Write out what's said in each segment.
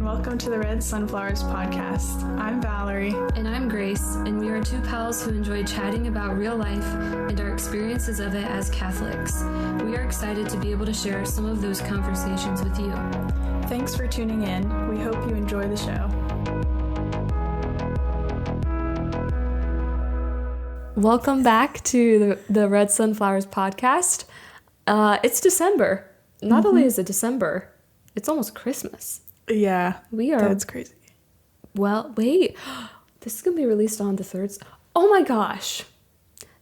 and welcome to the Red Sunflowers podcast. I'm Valerie. And I'm Grace, and we are two pals who enjoy chatting about real life and our experiences of it as Catholics. We are excited to be able to share some of those conversations with you. Thanks for tuning in. We hope you enjoy the show. Welcome back to the Red Sunflowers podcast. It's December. Not only is it December, it's almost Christmas. Yeah, that's crazy. Well, wait. This is going to be released on the third... Oh my gosh.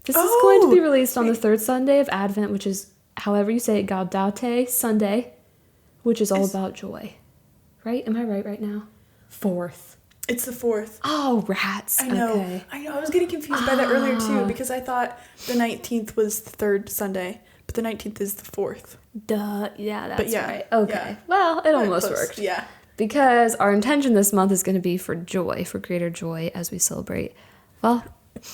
This is going to be released on the third Sunday of Advent, which is, however you say it, Gaudete Sunday, which is all about joy. Right? Am I right now? Fourth. It's the 4th. Oh, rats. I know. Okay. I was getting confused by that earlier, too, because I thought the 19th was the third Sunday, but the 19th is the 4th. Duh. Yeah, that's right. Okay. Yeah. Well, it almost worked. Yeah. Because our intention this month is going to be for joy, for greater joy as we celebrate, well,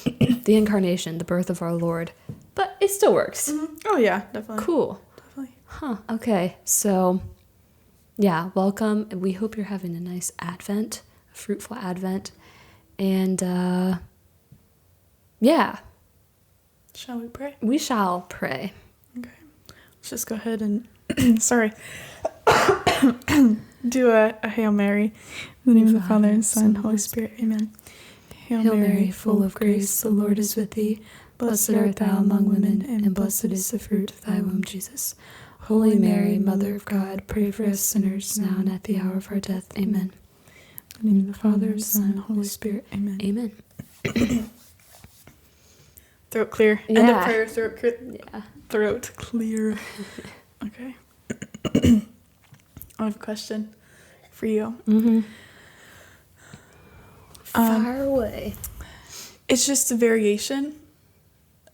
the Incarnation, the birth of our Lord. But it still works. Mm-hmm. Oh, yeah, definitely. Cool. Definitely. Huh. Okay. So, yeah, welcome. We hope you're having a nice Advent, a fruitful Advent. And, yeah. Shall we pray? We shall pray. Okay. Let's just go ahead and, sorry, do a Hail Mary. In the name of the Father, and Son, and Holy Spirit. Amen. Hail Mary, full of grace, the Lord is with thee. Blessed art thou among women, and blessed is the fruit of thy womb, Jesus. Holy Mary, Mother of God, pray for us sinners, now and at the hour of our death. Amen. In the name of the Father, Son, and Holy Spirit. Amen. Amen. Throat clear. Yeah. End of prayer. Throat clear. Yeah. Throat clear. Okay. I have a question for you. Mm-hmm. Far away. It's just a variation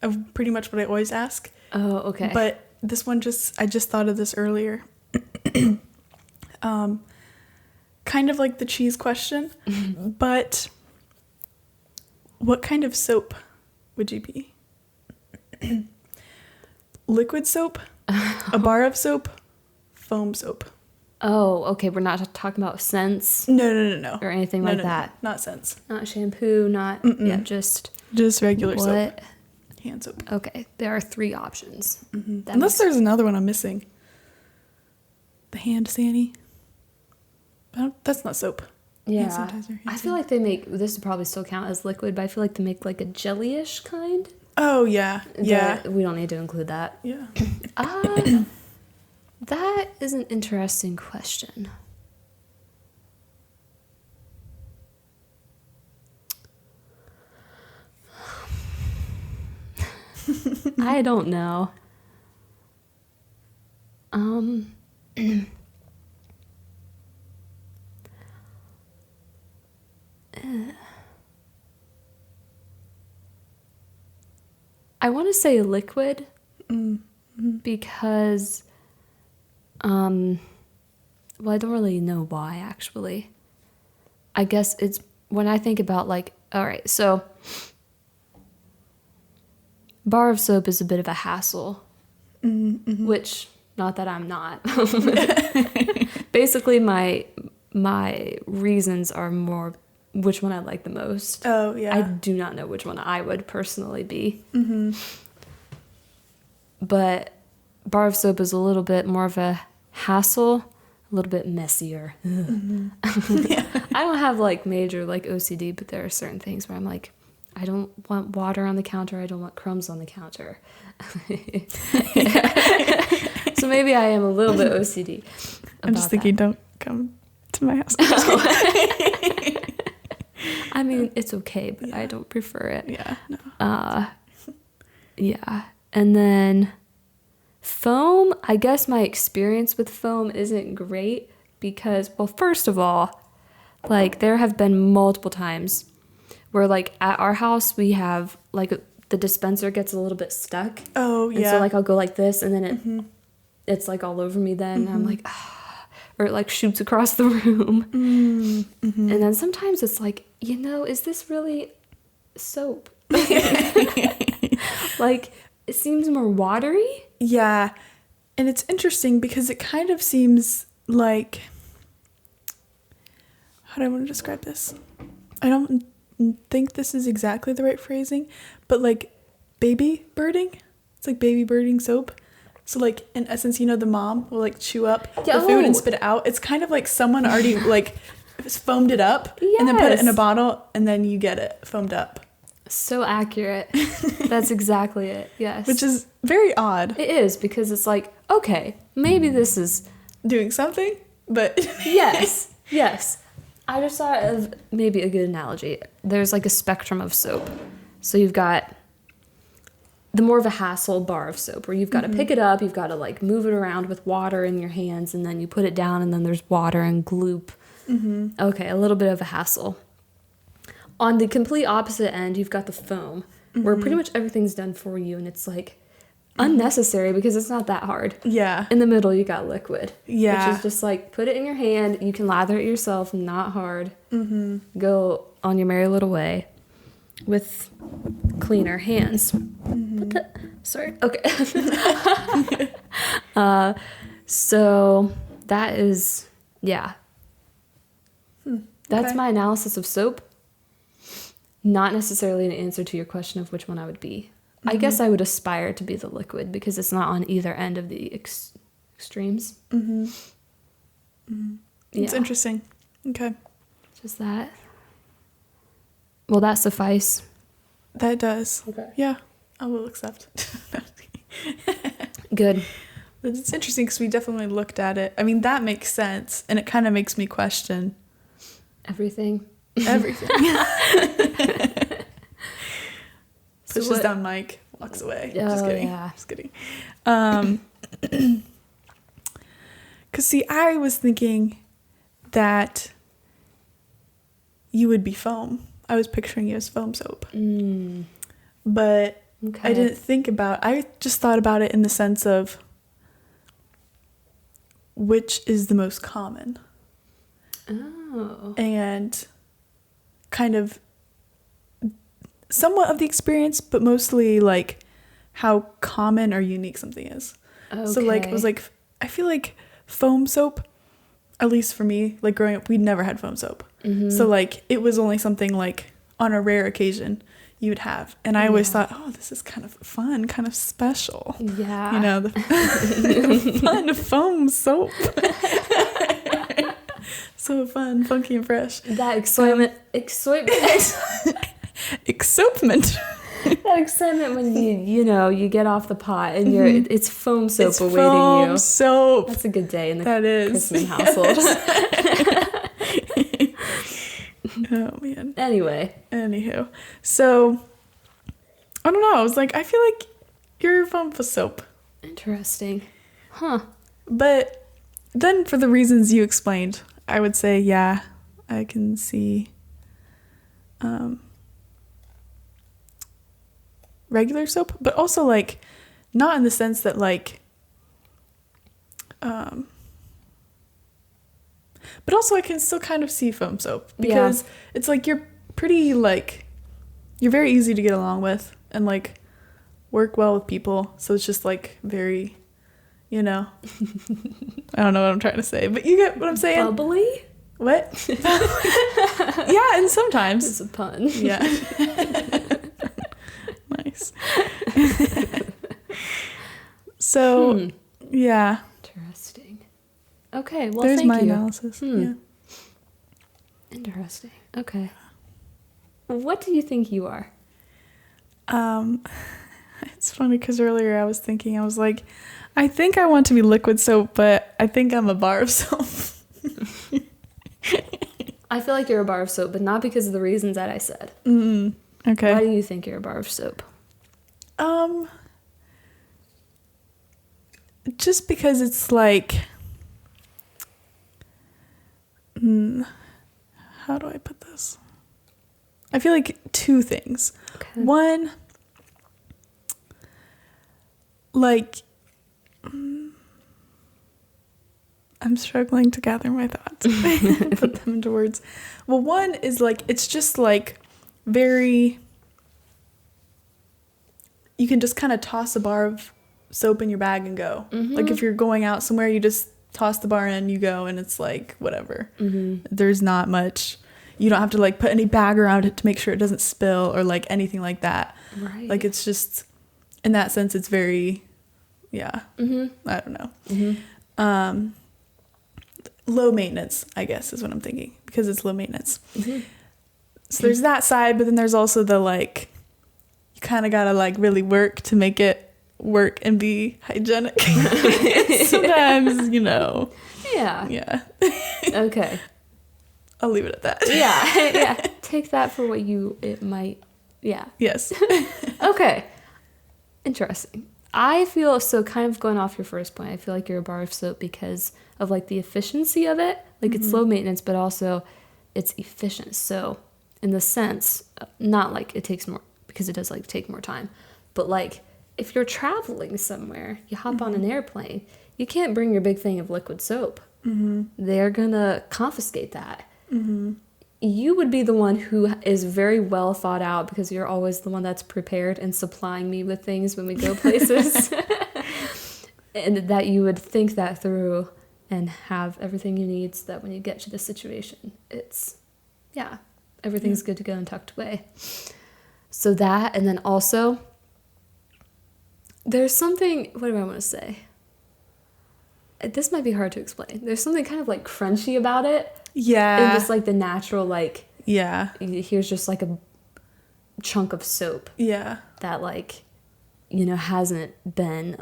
of pretty much what I always ask. Oh, okay. But this one I just thought of this earlier. Kind of like the cheese question, but what kind of soap would you be? Liquid soap, a bar of soap, foam soap. Oh, okay. We're not talking about scents. No. Or anything like that. Not scents. Not shampoo, not... Mm-mm. Yeah, just regular soap. Hand soap. Okay, there are 3 options. Mm-hmm. Unless there's another one I'm missing. The hand sani. That's not soap. Yeah. Hand sanitizer, I feel like they make... This would probably still count as liquid, but I feel like they make like a jelly-ish kind. Oh, yeah. Yeah. We don't need to include that. Yeah. That is an interesting question. I don't know. I want to say liquid because, well, I don't really know why, actually. I guess it's when I think about, like, all right, so bar of soap is a bit of a hassle, which, not that I'm not. Basically, my reasons are more which one I like the most. Oh, yeah. I do not know which one I would personally be. Mm-hmm. But bar of soap is a little bit more of a hassle, a little bit messier. Mm-hmm. Yeah. I don't have like major like OCD, but there are certain things where I'm like, I don't want water on the counter. I don't want crumbs on the counter. So maybe I am a little bit OCD. I'm just thinking, don't come to my house. I mean, it's okay, but I don't prefer it. Yeah. No. Yeah. And then foam, I guess my experience with foam isn't great because, well, first of all, like there have been multiple times where like at our house we have like the dispenser gets a little bit stuck. Oh, yeah. And so like I'll go like this and then it's like all over me then. And I'm like, or it like shoots across the room. And then sometimes it's like, is this really soap? Like, it seems more watery. Yeah. And it's interesting because it kind of seems like how do I want to describe this? I don't think this is exactly the right phrasing, but like baby birding. It's like baby birding soap. So like in essence, you know, the mom will like chew up the food and spit it out. It's kind of like someone already like foamed it up and then put it in a bottle and then you get it foamed up. So accurate. That's exactly it. Yes. Which is very odd. It is, because it's like, okay, maybe this is doing something, but yes. I just thought of maybe a good analogy. There's like a spectrum of soap. So you've got the more of a hassle bar of soap where you've got to pick it up, you've got to like move it around with water in your hands, and then you put it down and then there's water and gloop. Okay, a little bit of a hassle. On the complete opposite end, you've got the foam, where pretty much everything's done for you, and it's like unnecessary because it's not that hard. Yeah. In the middle, you got liquid. Yeah. Which is just like, put it in your hand, you can lather it yourself, not hard. Go on your merry little way with cleaner hands. What the? Sorry. Okay. So that is, yeah. That's Okay. my analysis of soap. Not necessarily an answer to your question of which one I would be. I guess I would aspire to be the liquid because it's not on either end of the extremes. It's interesting. Okay. Just that. Will that suffice? That does. Okay. Yeah, I will accept. Good. But it's interesting because we definitely looked at it. I mean, that makes sense, and it kind of makes me question Everything. everything. Pushes what- down Mike, walks away. Oh, Just kidding. yeah. Just kidding. Because, see, I was thinking that you would be foam. I was picturing you as foam soap. But Okay. I didn't think I just thought about it in the sense of which is the most common. Oh. And kind of somewhat of the experience, but mostly like how common or unique something is. Okay. So like it was like, I feel like foam soap, at least for me, like growing up, we'd never had foam soap. So like it was only something like on a rare occasion you would have. And I always thought, oh, this is kind of fun, kind of special. Yeah. You know, the fun foam soap. So fun, funky, and fresh. That excitement. Excitement. Excitement. That excitement when you get off the pot and it's foam soap It's awaiting foam you. soap. That's a good day in the That is. Christmas household. Oh, man. Anyway. Anywho. So, I don't know. I was like, I feel like you're foam soap. Interesting. Huh. But then for the reasons you explained, I would say, yeah, I can see regular soap, but also like not in the sense that like but also I can still kind of see foam soap because it's like you're pretty like you're very easy to get along with and like work well with people, so it's just like very, I don't know what I'm trying to say, but you get what I'm saying. Bubbly? What? Yeah, and sometimes. It's a pun. Yeah. Nice. So, yeah. Interesting. Okay, well, There's thank my you. analysis. Yeah. Interesting. Okay. What do you think you are? It's funny because earlier I was like, I think I want to be liquid soap, but I think I'm a bar of soap. I feel like you're a bar of soap, but not because of the reasons that I said. Okay. Why do you think you're a bar of soap? Just because it's like, how do I put this? I feel like two things. Okay. One, like, I'm struggling to gather my thoughts, put them into words. Well, one is like, it's just like very, you can just kind of toss a bar of soap in your bag and go. Like if you're going out somewhere, you just toss the bar in, you go, and it's like whatever. Mm-hmm. There's not much. You don't have to like put any bag around it to make sure it doesn't spill or like anything like that. Right. Like it's just, in that sense, it's very, yeah. Mm-hmm. I don't know. Mm-hmm. Low maintenance, I guess, is what I'm thinking, because it's low maintenance. Mm-hmm. So there's that side, but then there's also the like, you kind of gotta like really work to make it work and be hygienic. Sometimes, you know. Yeah. Yeah. Okay. I'll leave it at that. Yeah. Yeah. Take that for what it might. Yeah. Yes. Okay. Interesting. I feel, so kind of going off your first point, I feel like you're a bar of soap because of like the efficiency of it. Like it's low maintenance, but also it's efficient. So in the sense, not like it takes more, because it does like take more time, but like if you're traveling somewhere, you hop on an airplane, you can't bring your big thing of liquid soap. Mm-hmm. They're gonna confiscate that. Mm-hmm. You would be the one who is very well thought out, because you're always the one that's prepared and supplying me with things when we go places. And that you would think that through and have everything you need so that when you get to the situation, it's, yeah, everything's good to go and tucked away. So that, and then also, there's something, what do I want to say? This might be hard to explain. There's something kind of like crunchy about it. Yeah. And just like the natural, like, yeah. Here's just like a chunk of soap. Yeah. That like, you know, hasn't been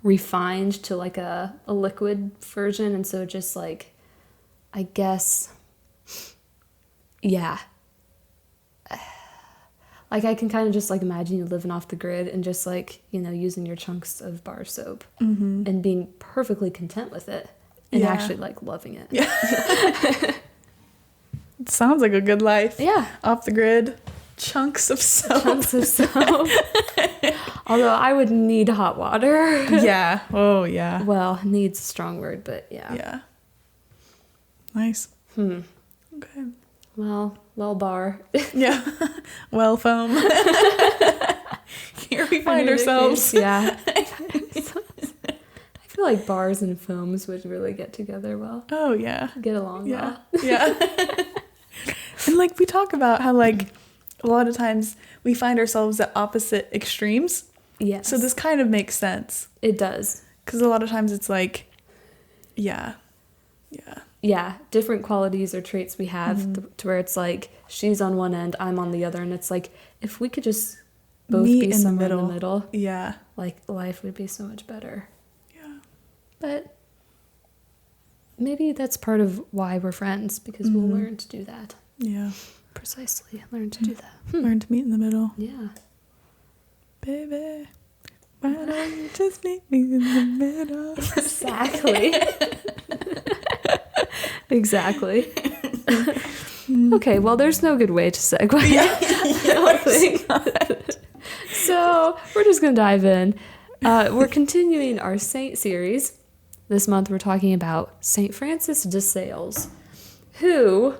refined to like a liquid version. And so just like, I guess, yeah. Like I can kind of just like imagine you living off the grid and just like, you know, using your chunks of bar soap and being perfectly content with it. And actually like loving it. Yeah. It sounds like a good life. Yeah. Off the grid. Chunks of soap. Chunks of soap. Although I would need hot water. Yeah. Oh, yeah. Well, needs a strong word, but yeah. Yeah. Nice. Okay. Well, bar. Yeah. Well, foam. Here we find ourselves. Yeah. I feel like bars and foams would really get together well. Oh, yeah. Get along well. Yeah. And like we talk about how like a lot of times we find ourselves at opposite extremes. Yes. So this kind of makes sense. It does. Because a lot of times it's like, yeah. Different qualities or traits we have to where it's like she's on one end, I'm on the other, and it's like if we could just both be somewhere in the middle, yeah, like life would be so much better. Yeah. But maybe that's part of why we're friends, because we'll learn to do that. Yeah. Precisely. Learn to do that. Learn to meet in the middle. Yeah. Baby, why don't you just meet me in the middle? Exactly. Exactly. Okay, well, there's no good way to segue. I don't think. So we're just going to dive in. We're continuing our saint series. This month we're talking about Saint Francis de Sales, who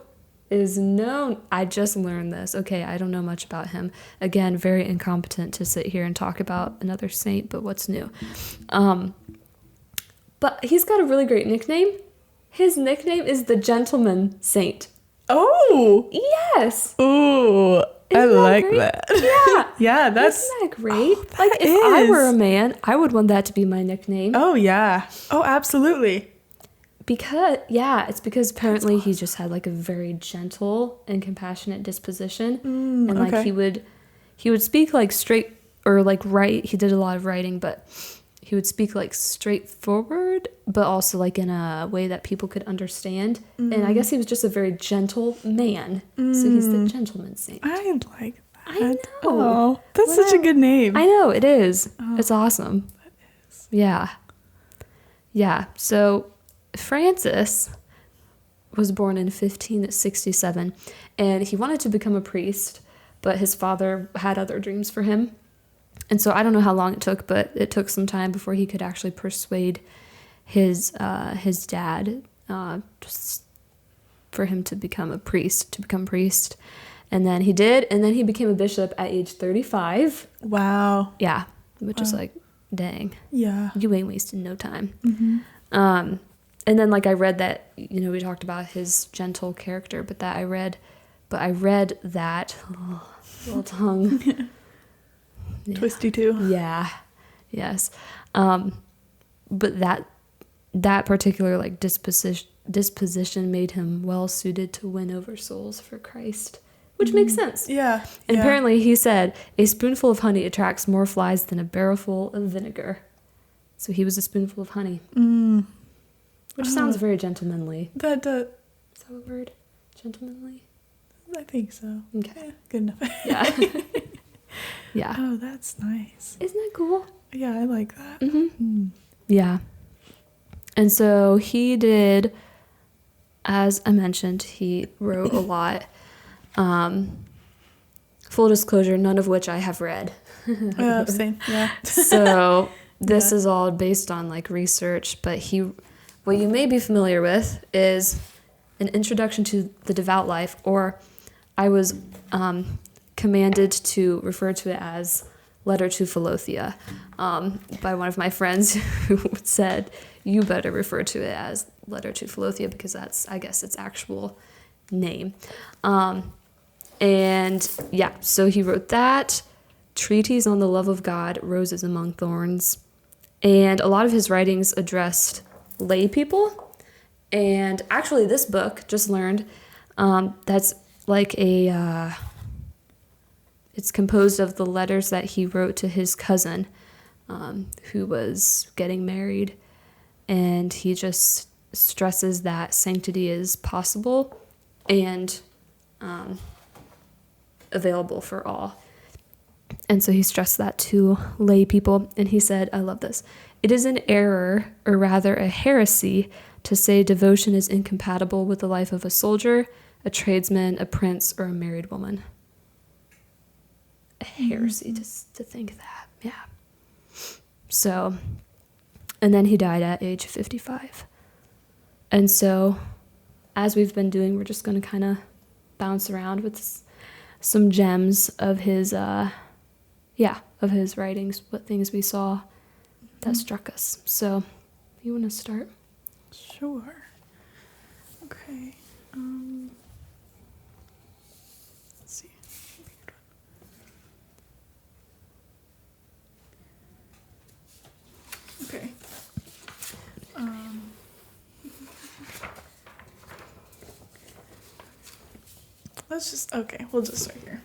is known, I just learned this. Okay, I don't know much about him. Again, very incompetent to sit here and talk about another saint, but what's new? But he's got a really great nickname. His nickname is the Gentleman Saint. Oh! Yes! Ooh, I like that. Yeah. Yeah, that's... Isn't that great? Oh, like, that if I is. were a man, I would want that to be my nickname. Oh, yeah. Oh, absolutely. It's because apparently he just had like a very gentle and compassionate disposition. And like okay. he would speak like straight, or like write. He did a lot of writing, but he would speak like straightforward, but also like in a way that people could understand. And I guess he was just a very gentle man. So he's the Gentleman Saint. I like that. I know. Oh, that's such a good name. I know, it is. Oh, it's awesome. That is. Yeah. Yeah. So Francis was born in 1567, and he wanted to become a priest, but his father had other dreams for him. And so I don't know how long it took, but it took some time before he could actually persuade his dad just for him to become priest. And then he did, and then he became a bishop at age 35. Wow. Yeah, which is like dang, Yeah. you ain't wasting no time. Mm-hmm. And then like I read that, you know, we talked about his gentle character, but I read that, little tongue. Yeah. Twisty too. Yeah. Yes. But that particular like disposition made him well suited to win over souls for Christ, which makes sense. Yeah. And yeah. apparently he said a spoonful of honey attracts more flies than a barrelful of vinegar. So he was a spoonful of honey, which sounds very gentlemanly. That Is that a word? Gentlemanly? I think so. Okay. Yeah, good enough. Yeah. Yeah. Oh, that's nice. Isn't that cool? Yeah, I like that. Mm-hmm. Yeah. And so he did, as I mentioned, he wrote a lot. Full disclosure, none of which I have read. Same. Yeah. So this is all based on like research, but what you may be familiar with is an introduction to the devout life, or I was commanded to refer to it as Letter to Philothea by one of my friends who said, you better refer to it as Letter to Philothea because that's, I guess, its actual name. And yeah, so he wrote that, Treatise on the Love of God, Roses Among Thorns. And a lot of his writings addressed lay people. And actually this book, just learned, that's like it's composed of the letters that he wrote to his cousin, who was getting married. And he just stresses that sanctity is possible and available for all. And so he stressed that to lay people. And he said, I love this. It is an error, or rather a heresy, to say devotion is incompatible with the life of a soldier, a tradesman, a prince, or a married woman. A heresy to think that. Yeah. So, and then he died at age 55. And so, as we've been doing, we're just going to kind of bounce around with some gems of his, of his writings, what things we saw that struck us. So, you want to start? Sure. Okay. Let's see. Okay. We'll just start here.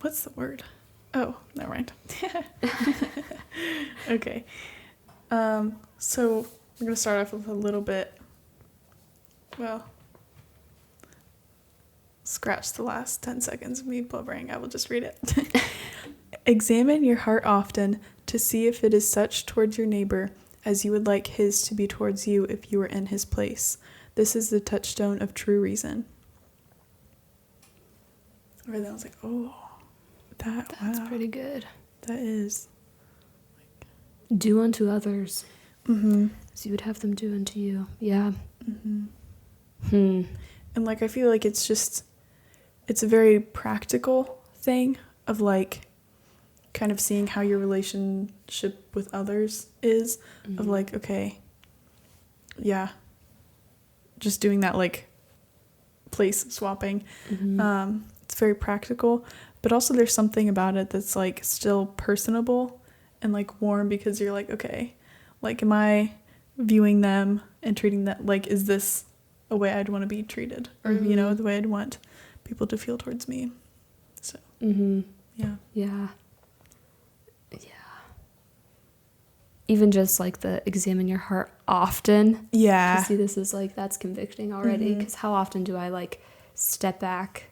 What's the word? Oh, never mind. Okay. So we're going to start off with a little bit, scratch the last 10 seconds of me blubbering. I will just read it. Examine your heart often to see if it is such towards your neighbor as you would like his to be towards you if you were in his place. This is the touchstone of true reason. I read that, I was like, oh, that's pretty good. That is. Do unto others Mm-hmm. as you would have them do unto you. Yeah. Mm-hmm. And like, I feel like it's a very practical thing of like kind of seeing how your relationship with others is, of like, okay, yeah, just doing that like place swapping. It's very practical, but also there's something about it that's like still personable and like warm, because you're like, okay, like, am I viewing them and treating that, like, is this a way I'd want to be treated, or you know, the way I'd want people to feel towards me. So yeah. Even just like the examine your heart often. Yeah. You see, this is like, that's convicting already, because how often do I like step back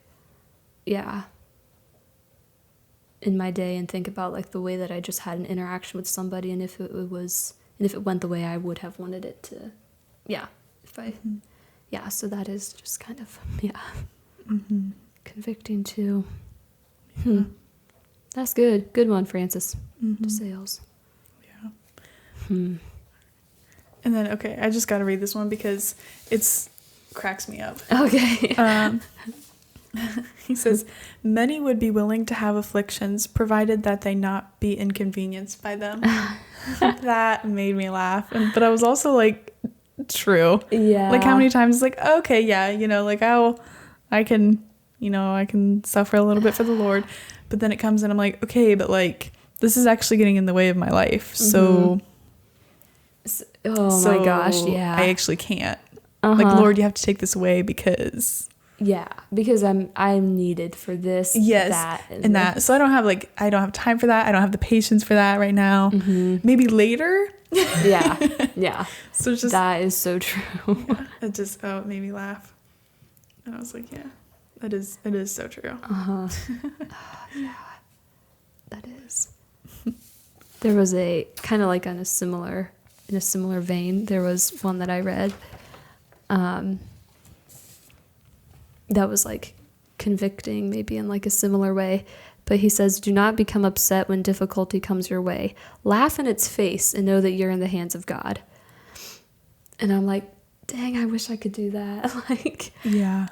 in my day and think about like the way that I just had an interaction with somebody, and if it went the way I would have wanted it to, so that is just kind of convicting too. That's good one, Francis. DeSales. And then, okay, I just got to read this one because cracks me up. Okay. He says, many would be willing to have afflictions, provided that they not be inconvenienced by them. That made me laugh. But I was also like, true. Yeah. Like, how many times, like, okay, yeah, like, I can suffer a little bit for the Lord. But then it comes and I'm like, okay, but like, this is actually getting in the way of my life. So, oh my gosh, yeah. I actually can't. Like, Lord, you have to take this away because... Yeah, because I'm needed for this, yes, that, and that. So I don't have time for that. I don't have the patience for that right now. Maybe later. Yeah. So it's just that is so true. Yeah, it made me laugh, and I was like, yeah, it is so true. Yeah, that is. There was a kind of like in a similar vein. There was one that I read. That was like convicting, maybe in like a similar way. But he says, do not become upset when difficulty comes your way. Laugh in its face and know that you're in the hands of God. And I'm like, dang, I wish I could do that. Like, yeah.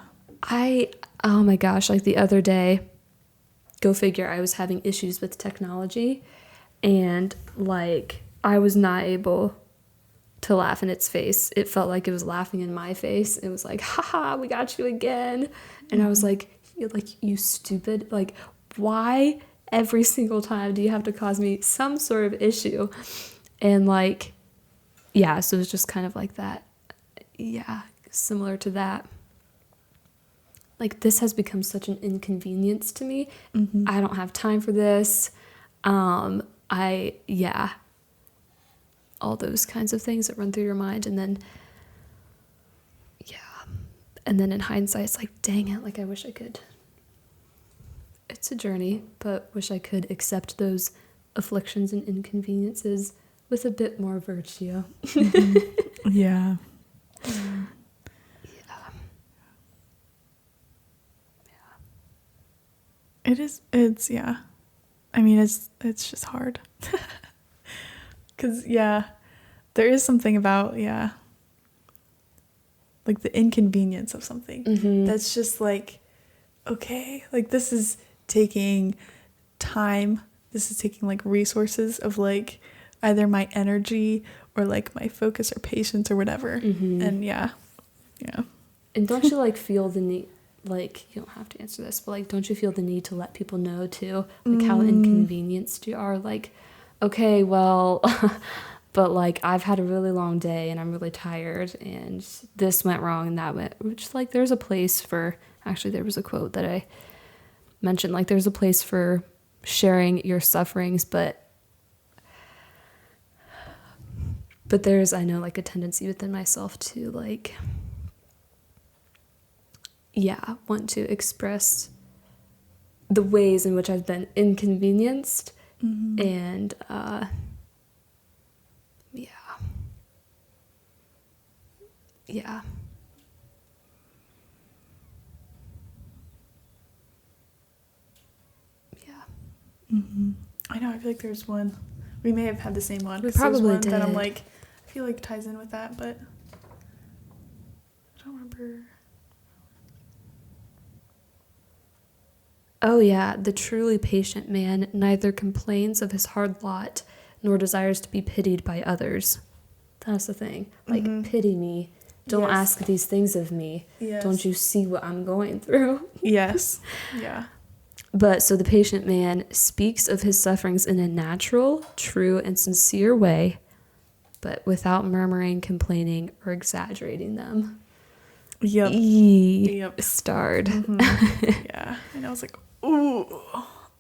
Oh my gosh, like the other day, go figure, I was having issues with technology. And like, I was not able to laugh in its face. It felt like it was laughing in my face. It was like, haha, we got you again. And I was like, you stupid. Like, why every single time do you have to cause me some sort of issue? And like, yeah, so it was just kind of like that. Yeah, similar to that. Like, this has become such an inconvenience to me. I don't have time for this. All those kinds of things that run through your mind. And then, yeah. And then in hindsight, it's like, dang it, like I wish I could. It's a journey, but wish I could accept those afflictions and inconveniences with a bit more virtue. Yeah. It's yeah. I mean, it's just hard. Because, yeah, there is something about, yeah, like the inconvenience of something. That's just like, okay, like this is taking time. This is taking like resources of like either my energy or like my focus or patience or whatever. And yeah. And don't you like feel the need, like, you don't have to answer this, but like, don't you feel the need to let people know too, like how inconvenienced you are? Like, okay, well, but like I've had a really long day and I'm really tired and this went wrong and that went, which like there's a place for, actually there was a quote that I mentioned, like there's a place for sharing your sufferings, but there's, I know, like a tendency within myself to like, yeah, want to express the ways in which I've been inconvenienced. And yeah. I know, I feel like there's one. We may have had the same one. We 'Cause there's probably one did. that I'm like, I feel like ties in with that, but I don't remember. Oh yeah, the truly patient man neither complains of his hard lot nor desires to be pitied by others. That's the thing. Like, pity me. Don't ask these things of me. Don't you see what I'm going through? Yes. Yeah. But so the patient man speaks of his sufferings in a natural, true, and sincere way, but without murmuring, complaining, or exaggerating them. Yep. Starred. Yeah. And I was like, ooh.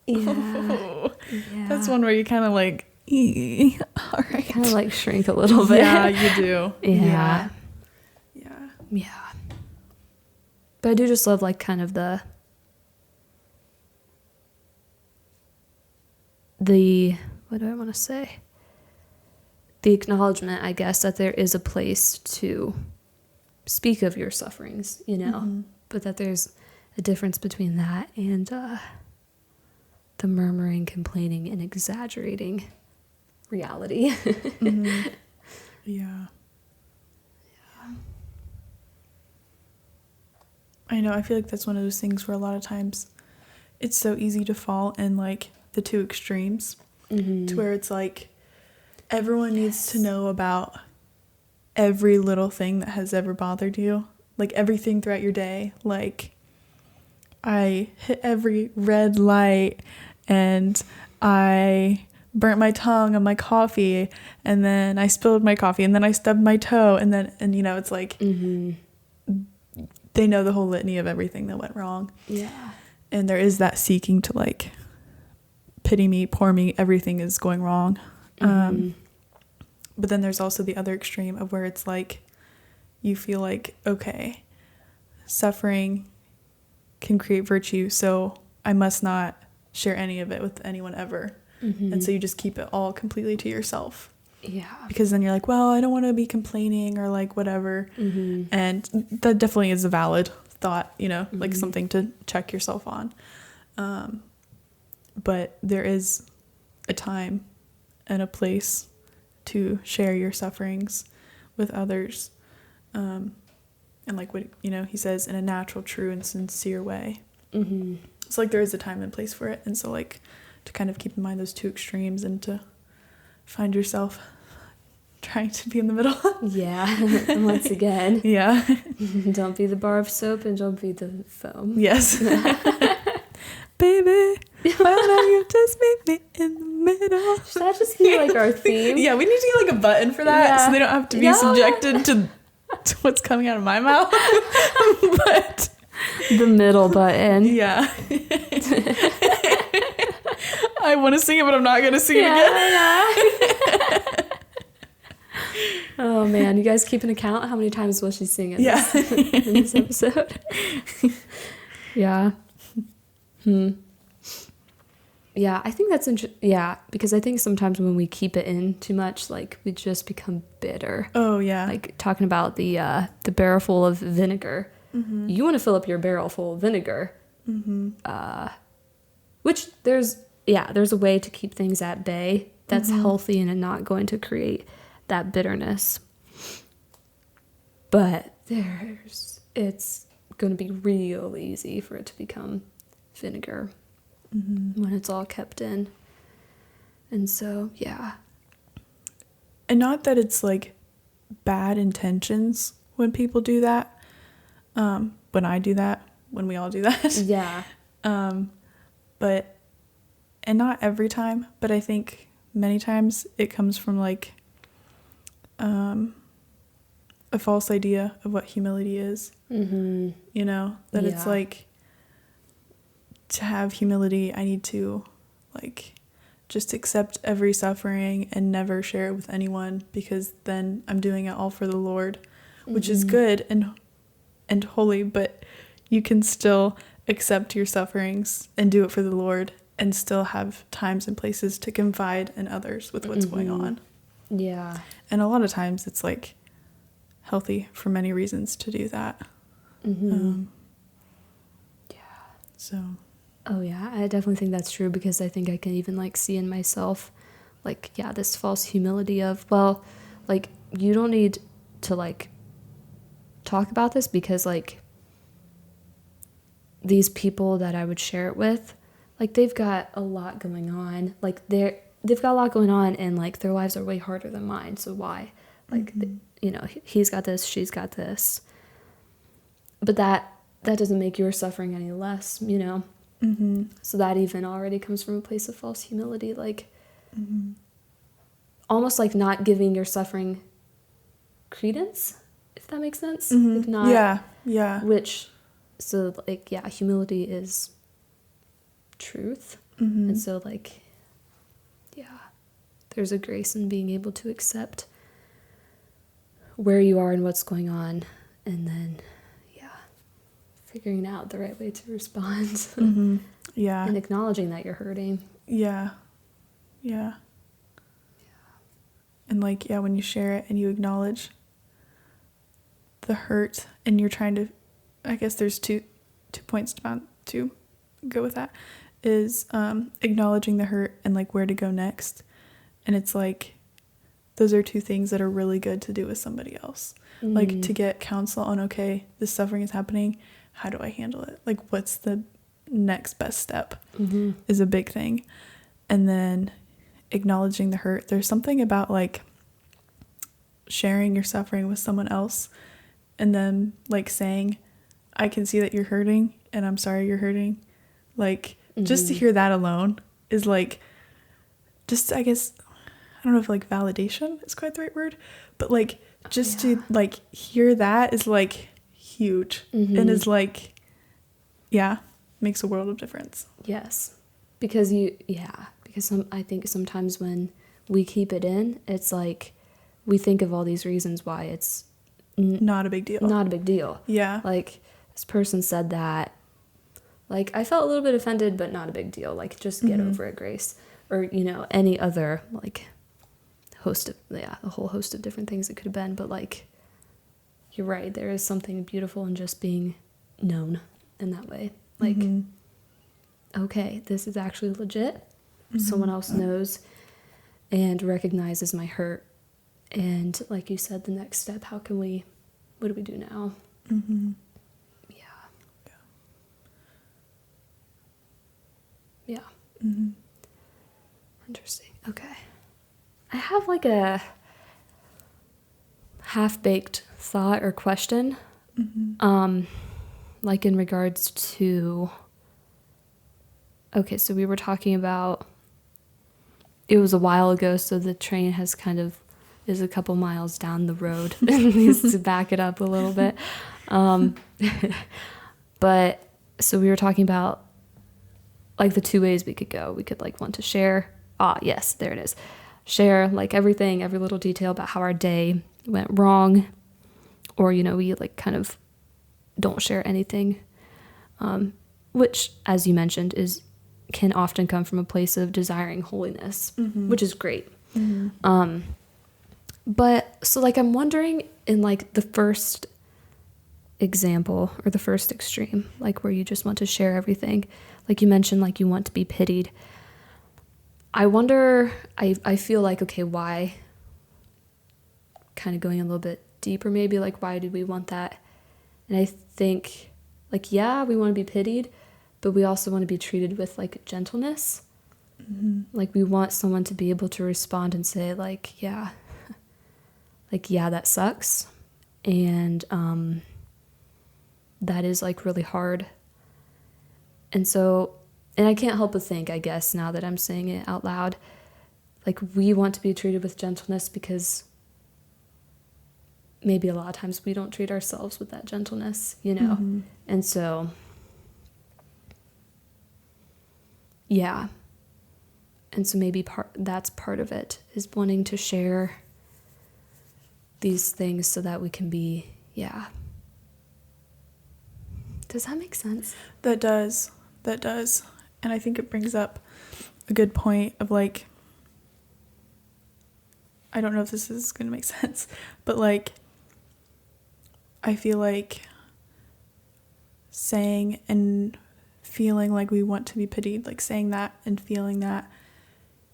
Yeah. That's one where you kind of like, all right. Kind of like shrink a little bit. Yeah, you do. Yeah. Yeah. But I do just love like kind of the what do I want to say? The acknowledgement, I guess, that there is a place to speak of your sufferings, you know, but that there's a difference between that and the murmuring, complaining, and exaggerating reality. Yeah. I know. I feel like that's one of those things where a lot of times it's so easy to fall in like the two extremes, to where it's like everyone needs to know about every little thing that has ever bothered you, like everything throughout your day. Like, I hit every red light, and I burnt my tongue on my coffee, and then I spilled my coffee, and then I stubbed my toe, and it's like they know the whole litany of everything that went wrong. Yeah. And there is that seeking to like pity me, poor me, everything is going wrong. But then there's also the other extreme of where it's like you feel like, okay, suffering can create virtue, so I must not share any of it with anyone ever. And so you just keep it all completely to yourself. Yeah. Because then you're like, well, I don't want to be complaining or like whatever. And that definitely is a valid thought, like something to check yourself on. But there is a time and a place to share your sufferings with others. And like what, he says, in a natural, true, and sincere way. It's like there is a time and place for it. And so like to kind of keep in mind those two extremes and to find yourself trying to be in the middle. Yeah. And once again. Yeah. Don't be the bar of soap and don't be the foam. Yes. Baby, why don't you just meet me in the middle? Should that just be like our theme? Yeah, we need to get like a button for that so they don't have to be subjected to what's coming out of my mouth. But the middle button. Yeah. I want to sing it, but I'm not going to sing it again. Oh man, you guys keeping account? How many times will she sing in in this episode? Yeah. Yeah, I think that's yeah, because I think sometimes when we keep it in too much, like we just become bitter. Oh yeah. Like talking about the barrel full of vinegar. You want to fill up your barrel full of vinegar. Which there's a way to keep things at bay that's healthy and not going to create that bitterness. But it's going to be real easy for it to become vinegar when it's all kept in. And so, yeah. And not that it's like bad intentions when people do that. When I do that, when we all do that. Yeah. But, and not every time, but I think many times it comes from like a false idea of what humility is. That it's like, to have humility, I need to like just accept every suffering and never share it with anyone, because then I'm doing it all for the Lord, which is good and holy, but you can still accept your sufferings and do it for the Lord and still have times and places to confide in others with what's going on. Yeah. And a lot of times it's like healthy for many reasons to do that. Yeah. So. Oh yeah, I definitely think that's true, because I think I can even like see in myself like, this false humility of, well, like you don't need to like talk about this, because like these people that I would share it with, like they've got a lot going on. Like they've got a lot going on, and like their lives are way harder than mine. So why? Like he's got this, she's got this. But that doesn't make your suffering any less, So that even already comes from a place of false humility, like almost like not giving your suffering credence, if that makes sense. Like not, which, so like, humility is truth. And so like, there's a grace in being able to accept where you are and what's going on, and then figuring out the right way to respond. And acknowledging that you're hurting. Yeah. And like, when you share it and you acknowledge the hurt, and you're trying to, I guess there's two points to go with that, is acknowledging the hurt and like where to go next. And it's like, those are two things that are really good to do with somebody else. Like to get counsel on, okay, this suffering is happening. how do I handle it? Like, what's the next best step Mm-hmm. is a big thing. And then acknowledging the hurt. There's something about like sharing your suffering with someone else and then like saying, I can see that you're hurting and I'm sorry you're hurting. Like, just to hear that alone is like, just, I guess, I don't know if like validation is quite the right word, but like just to like hear that is like huge and is like, yeah, makes a world of difference. Yes. Because I think sometimes when we keep it in, it's like we think of all these reasons why it's Not a big deal. not a big deal. Yeah. Like, this person said that. Like, I felt a little bit offended, but not a big deal. Like, just get over it, Grace. Or, any other, like, a whole host of different things it could have been. But, like, you're right. There is something beautiful in just being known in that way. Like, okay, this is actually legit. Someone else knows and recognizes my hurt. And like you said, the next step, what do we do now? Yeah. Interesting. Okay. I have like a half-baked thought or question. Like in regards to, okay, so we were talking about, it was a while ago, so the train is a couple miles down the road and needs to back it up a little bit. But so we were talking about like the two ways we could go. We could like want to share. Yes, there it is. Share like everything, every little detail about how our day went wrong. Or, we like kind of don't share anything. Which, as you mentioned, can often come from a place of desiring holiness, which is great. But so like I'm wondering in like the first example or the first extreme, like where you just want to share everything, like you mentioned, like you want to be pitied. I wonder, I feel like, okay, why, kind of going a little bit deeper maybe, like why do we want that? And I think like, yeah, we want to be pitied, but we also want to be treated with like gentleness. Like we want someone to be able to respond and say like, yeah, that sucks. And that is like really hard. And I can't help but think, I guess, now that I'm saying it out loud, like we want to be treated with gentleness because maybe a lot of times we don't treat ourselves with that gentleness, And so, yeah. And so maybe that's part of it, is wanting to share these things so that we can be, yeah. Does that make sense? That does. And I think it brings up a good point of like, I don't know if this is going to make sense, but like, I feel like saying and feeling like we want to be pitied, like saying that and feeling that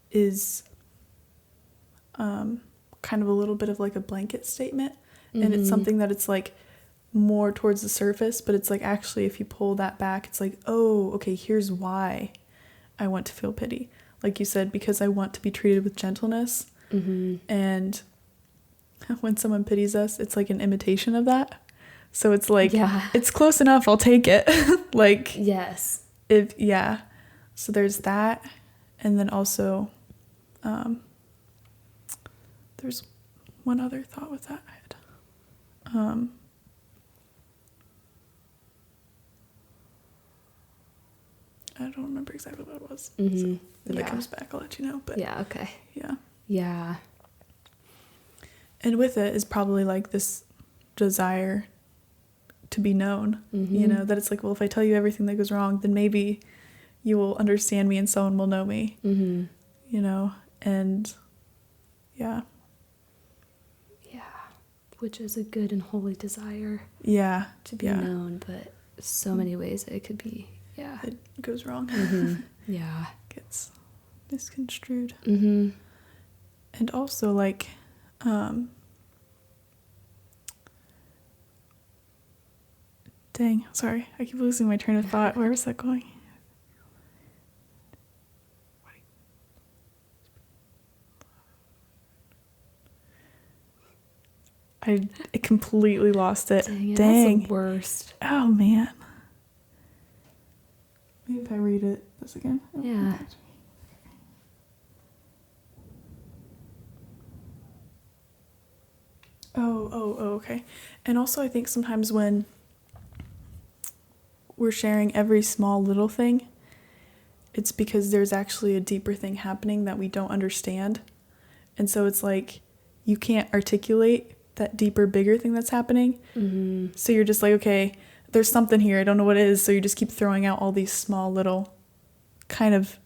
is kind of a little bit of like a blanket statement. And it's something that it's like more towards the surface, but it's like actually if you pull that back, it's like, oh, okay, here's why I want to feel pity. Like you said, because I want to be treated with gentleness. And when someone pities us, it's like an imitation of that. So it's like, it's close enough, I'll take it. Like, yes. So there's that. And then also, there's one other thought with that I had. I don't remember exactly what it was. So if it comes back, I'll let you know. But yeah, okay. Yeah. And with it is probably like this desire to be known, that it's like, well, if I tell you everything that goes wrong, then maybe you will understand me and someone will know me, and yeah. Which is a good and holy desire. To be known, but so many ways it could be, it goes wrong. Gets misconstrued. And also like, Dang, sorry. I keep losing my train of thought. Where was that going? I completely lost it. Dang. Dang. That's the worst. Oh, man. Maybe if I read this again. Oh, Yeah. Okay. And also, I think sometimes when we're sharing every small little thing, it's because there's actually a deeper thing happening that we don't understand. And so it's like you can't articulate that deeper, bigger thing that's happening. Mm-hmm. So you're just like, okay, there's something here. I don't know what it is. So you just keep throwing out all these small little kind of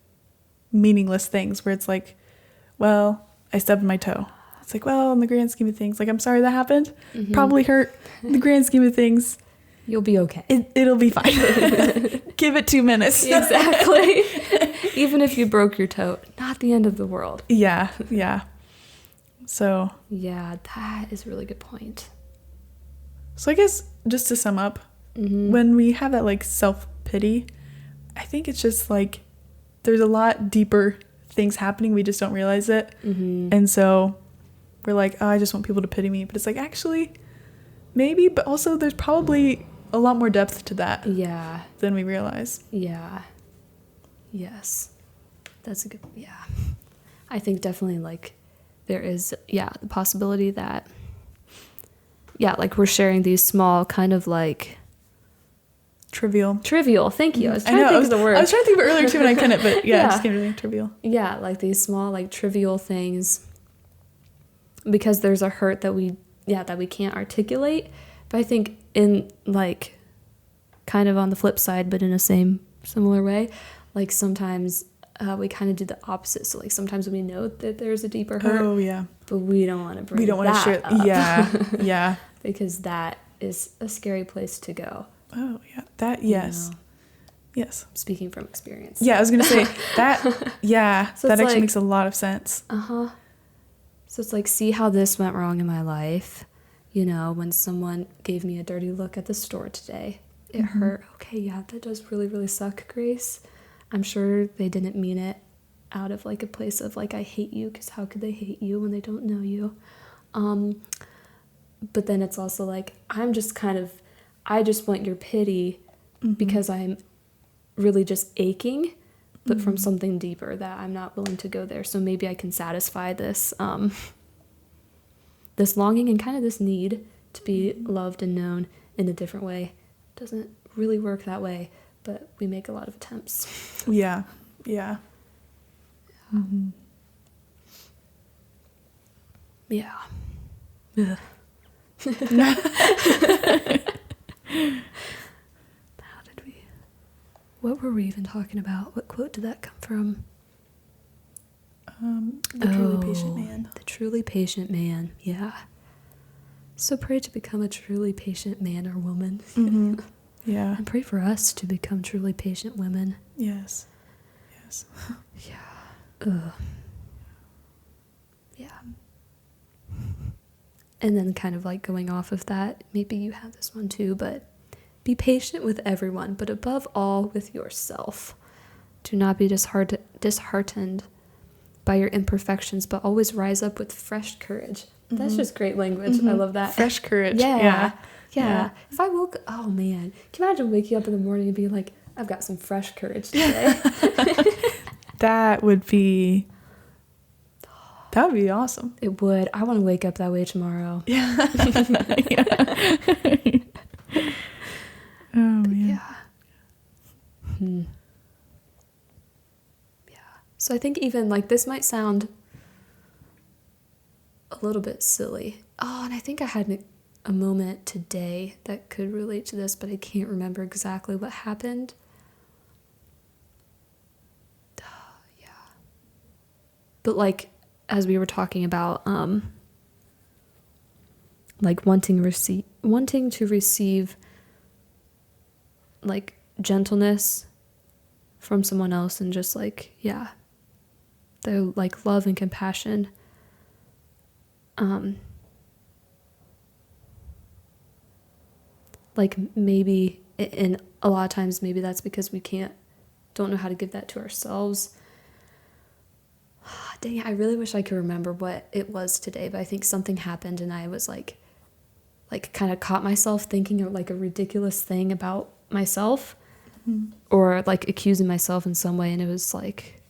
meaningless things where it's like, well, I stubbed my toe. It's like, well, in the grand scheme of things, like, I'm sorry that happened. Mm-hmm. Probably hurt. In the grand scheme of things, You'll be okay. it'll be fine. Give it 2 minutes. Exactly. Even if you broke your toe, not the end of the world. Yeah. So Yeah, that is a really good point. I guess just to sum up, Mm-hmm. when we have that like self-pity, I think it's just like there's a lot deeper things happening. We just don't realize it. Mm-hmm. And so we're like, oh, I just want people to pity me. But it's like, actually, maybe, but also there's probably a lot more depth to that than we realize. Yeah. Yes. That's a good, I think definitely like there is, the possibility that, like we're sharing these small kind of like Trivial. Thank you. I was trying to think of the word. I was trying to think of it earlier too and I couldn't, but it just came to me, trivial. Yeah, like these small like trivial things because there's a hurt that we can't articulate. But I think in like kind of on the flip side, but in a similar way, like sometimes we kind of do the opposite. So like sometimes we know that there's a deeper hurt. Oh yeah. But we don't want to bring We don't want to share. up. Yeah. Because that is a scary place to go. Oh yeah. That yes. You know, yes. speaking from experience. Yeah, I was gonna say that. Yeah, So that actually like, makes a lot of sense. So it's like, see how this went wrong in my life. You know, when someone gave me a dirty look at the store today, it hurt. Okay, yeah, that does really, really suck, Grace. I'm sure they didn't mean it out of like a place of like, I hate you, because how could they hate you when they don't know you? But then it's also like, I just want your pity because I'm really just aching, but from something deeper that I'm not willing to go there. So maybe I can satisfy this this longing and kind of this need to be loved and known in a different way. It doesn't really work that way, but we make a lot of attempts. Yeah. Mm-hmm. Yeah. Ugh. What were we even talking about? What quote did that come from? The truly patient man. The truly patient man. Yeah. So pray to become a truly patient man or woman. Mm-hmm. Yeah. And pray for us to become truly patient women. Yes. Yeah. Ugh. Yeah. And then kind of like going off of that, maybe you have this one too, but be patient with everyone, but above all with yourself. Do not be disheartened by your imperfections, but always rise up with fresh courage. That's just great language. I love that. Fresh courage. Yeah. If I woke, oh man, can you imagine waking up in the morning and being like, I've got some fresh courage today? That would be awesome. It would. I want to wake up that way tomorrow. Yeah. Oh man. Yeah. Yeah. So I think even like this might sound a little bit silly. Oh, and I think I had a moment today that could relate to this, but I can't remember exactly what happened. Yeah. But like as we were talking about like wanting to receive like gentleness from someone else and just like their like love and compassion, like maybe And a lot of times maybe that's because we don't know how to give that to ourselves. Dang it, I really wish I could remember what it was today, but I think something happened and I was like kind of caught myself thinking of like a ridiculous thing about myself, or like accusing myself in some way, and it was like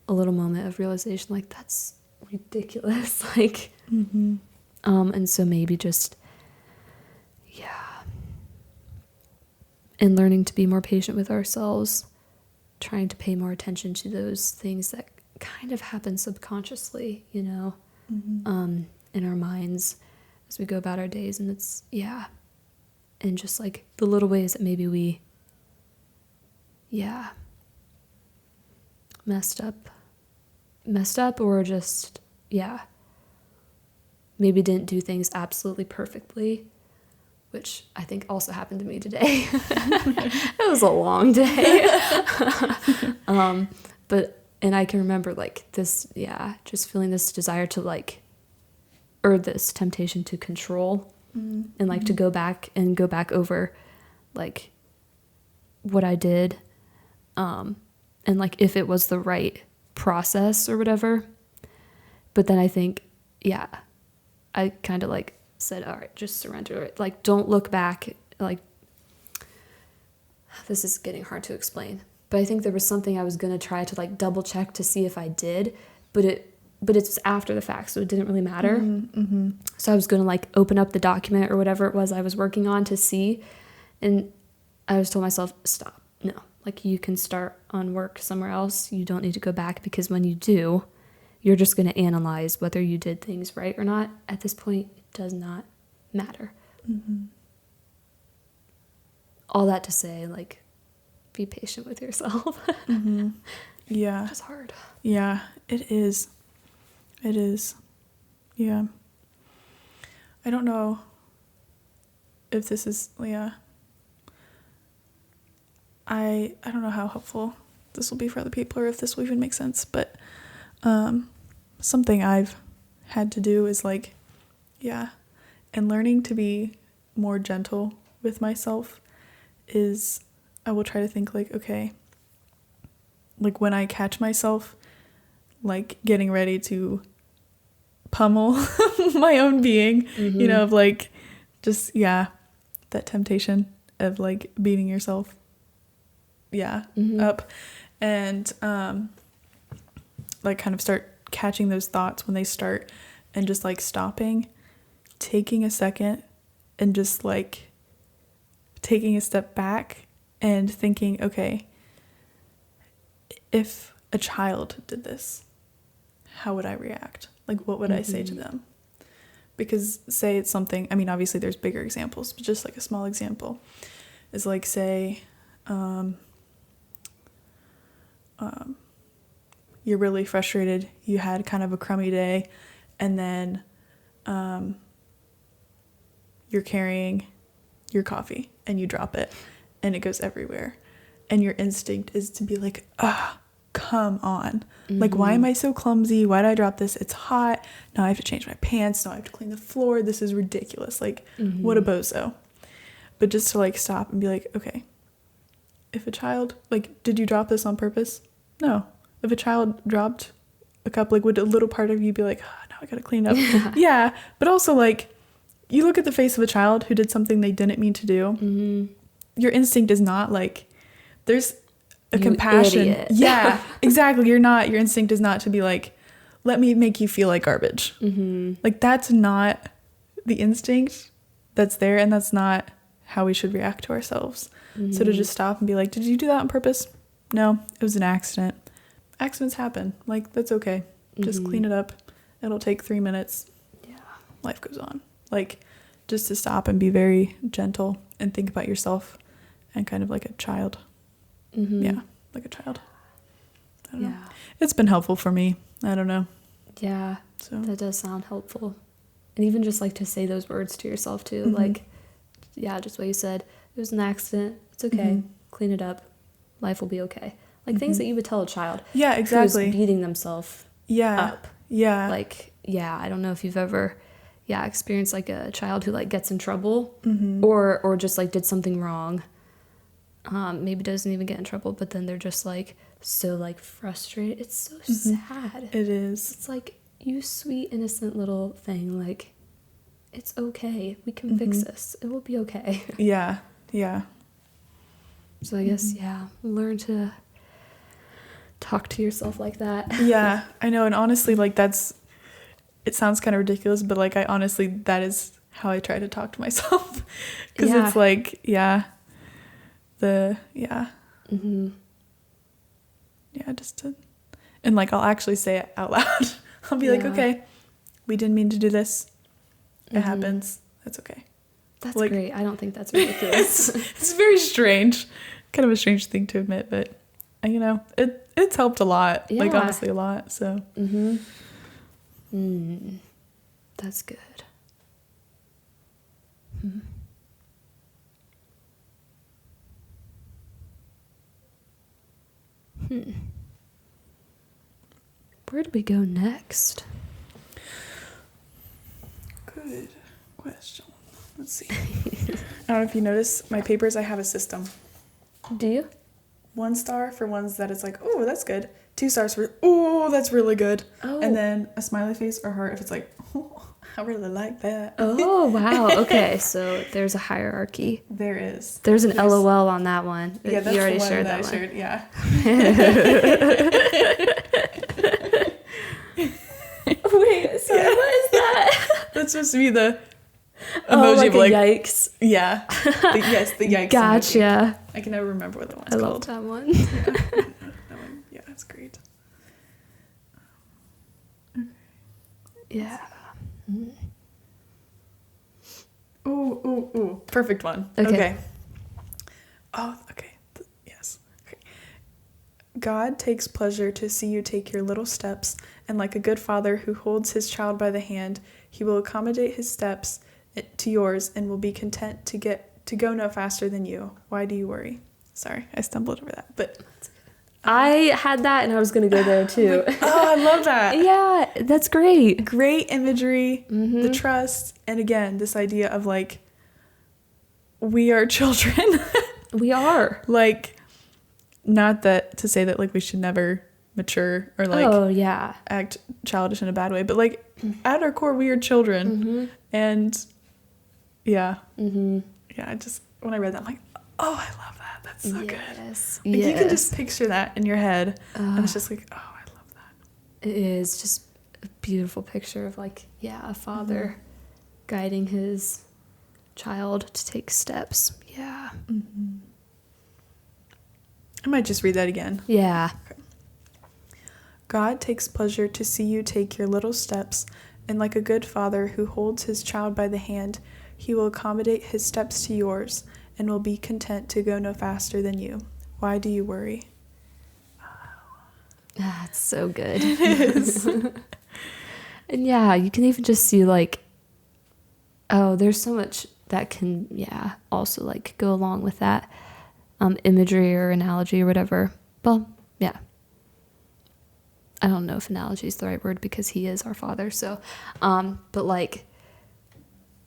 a little moment of realization, like that's ridiculous. Like, and so maybe just, and learning to be more patient with ourselves, trying to pay more attention to those things that kind of happen subconsciously, you know, in our minds as we go about our days. And it's, and just like the little ways that maybe we, messed up, or just, maybe didn't do things absolutely perfectly, which I think also happened to me today. It was a long day. And I can remember like this, just feeling this desire to like, or this temptation to control, and like to go back over like what I did, and like if it was the right process or whatever. But then I think, I kind of like said, all right, just surrender it. Like, don't look back. Like, this is getting hard to explain, but I think there was something I was going to try to like double check to see if I did, but it's after the fact, so it didn't really matter. So I was going to like open up the document or whatever it was I was working on to see, and I just told myself, stop. No, like you can start on work somewhere else. You don't need to go back, because when you do, you're just going to analyze whether you did things right or not. At this point, it does not matter. All that to say, like, be patient with yourself. Yeah. It's hard. Yeah, it is. It is. Yeah. I don't know if this is, I don't know how helpful this will be for other people, or if this will even make sense, but something I've had to do is like, and learning to be more gentle with myself is, I will try to think like, okay, like when I catch myself like getting ready to pummel my own being, you know, of like just, that temptation of like beating yourself up, and like kind of start catching those thoughts when they start, and just like stopping, taking a second, and just like taking a step back and thinking, okay, if a child did this, how would I react? Like, what would I say to them? Because say it's something, I mean, obviously there's bigger examples, but just like a small example is like, say, you're really frustrated, you had kind of a crummy day, and then you're carrying your coffee and you drop it and it goes everywhere, and your instinct is to be like, come on, like, why am I so clumsy? Why did I drop this? It's hot. Now I have to change my pants. Now I have to clean the floor. This is ridiculous. Like, what a bozo. But just to like stop and be like, okay, if a child, like, did you drop this on purpose? No. If a child dropped a cup, like, would a little part of you be like, now I gotta clean up? Yeah. But also, like, you look at the face of a child who did something they didn't mean to do. Your instinct is not like, there's a compassion. Idiot. Yeah, exactly. Your instinct is not to be like, let me make you feel like garbage. Like, that's not the instinct that's there, and that's not how we should react to ourselves. So to just stop and be like, did you do that on purpose? No, it was an accident. Accidents happen. Like, that's okay. Just clean it up. It'll take 3 minutes. Yeah. Life goes on. Like, just to stop and be very gentle and think about yourself, and kind of like a child. Yeah, like a child. I don't know. It's been helpful for me. I don't know. Yeah, so that does sound helpful. And even just like to say those words to yourself too. Like, just what you said. It was an accident. It's okay. Clean it up. Life will be okay. Like things that you would tell a child. Yeah, exactly. Who's beating themselves up. Yeah. Like, I don't know if you've ever, experienced like a child who like gets in trouble or just like did something wrong. maybe doesn't even get in trouble, but then they're just like so like frustrated. It's so sad. It is. It's like, you sweet innocent little thing, like, it's okay, we can fix this, it will be okay. Yeah. So I guess learn to talk to yourself like that. Yeah, I know. And honestly, like, it sounds kind of ridiculous, but like, that is how I try to talk to myself. Because it's like, just to, and like, I'll actually say it out loud. I'll be like, okay, we didn't mean to do this. It happens. That's okay. That's like, great. I don't think that's ridiculous. It's very strange. Kind of a strange thing to admit, but it's helped a lot. Like, honestly, a lot. So. That's good. Where do we go next? Good question. Let's see. I don't know if you notice my papers, I have a system. Do you? 1 star for ones that it's like, oh, that's good. 2 stars for, oh, that's really good. Oh. And then a smiley face or heart if it's like, oh, I really like that. Oh, wow. Okay, so there's a hierarchy. There is. There's an LOL on that one. Yeah, that's you already the one shared that that I one. shared, yeah. Wait, sorry, what is that? That's supposed to be the emoji like of like, yikes. Yeah. The yikes. Gotcha. Emoji. I can never remember what that one's I called. love that one. That one, yeah, that's great. Yeah. Ooh. Perfect one. Okay. Okay. Oh, okay. Yes. Okay. God takes pleasure to see you take your little steps, and like a good father who holds his child by the hand, he will accommodate his steps to yours and will be content to go no faster than you. Why do you worry? Sorry, I stumbled over that, but I had that and I was going to go there too. oh, I love that. Yeah, that's great. Great imagery, the trust, and again, this idea of like, we are children. We are. Like, not that to say that like we should never mature or like act childish in a bad way, but like at our core we are children. And yeah, I just, when I read that, I'm like, oh, I love that, that's so good. Like, you can just picture that in your head, and it's just like, oh, I love that. It is just a beautiful picture of like a father guiding his child to take steps. I might just read that again. Yeah. Okay. God takes pleasure to see you take your little steps, and like a good father who holds his child by the hand, he will accommodate his steps to yours and will be content to go no faster than you. Why do you worry? That's so good. It is. And you can even just see like, oh, there's so much that can also like go along with that imagery or analogy or whatever. Well, I don't know if analogy is the right word because he is our father. So, but like,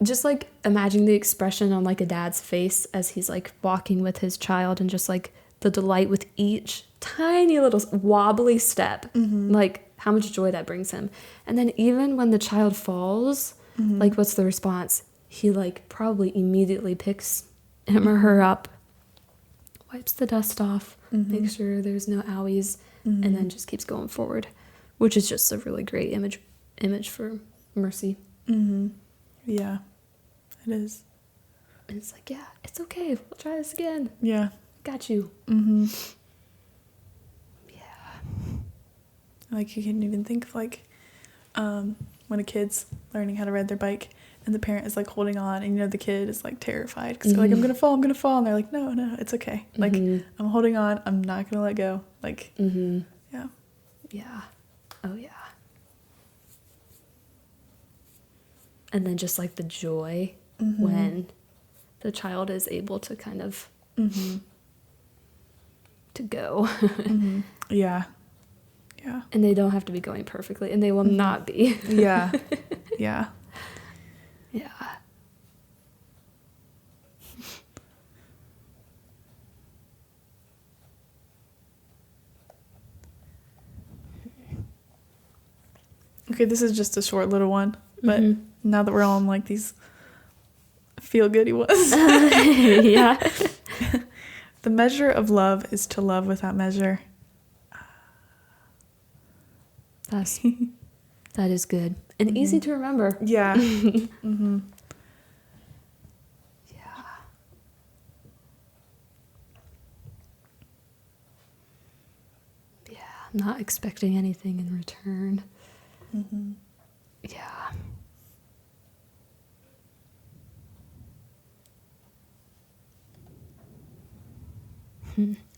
just like imagine the expression on like a dad's face as he's like walking with his child, and just like the delight with each tiny little wobbly step, like how much joy that brings him. And then even when the child falls, like what's the response? He like probably immediately picks him or her up, wipes the dust off, makes sure there's no owies, and then just keeps going forward, which is just a really great image for mercy. Yeah, it is. And it's like, it's okay, we'll try this again. Yeah. Got you. Like, you can even think of like when a kid's learning how to ride their bike and the parent is like holding on, and the kid is like terrified because they're like, I'm gonna fall, and they're like, no, it's okay, like I'm holding on, I'm not gonna let go, like Oh yeah. And then just like the joy when the child is able to kind of to go. Yeah. And they don't have to be going perfectly, and they will not be. Yeah. Okay, this is just a short little one, but Mhm. now that we're all on like these feel-goody ones. Yeah. The measure of love is to love without measure. That is good and easy to remember. Yeah. Mm-hmm. Yeah. Yeah. I'm not expecting anything in return. Mm-hmm. Yeah.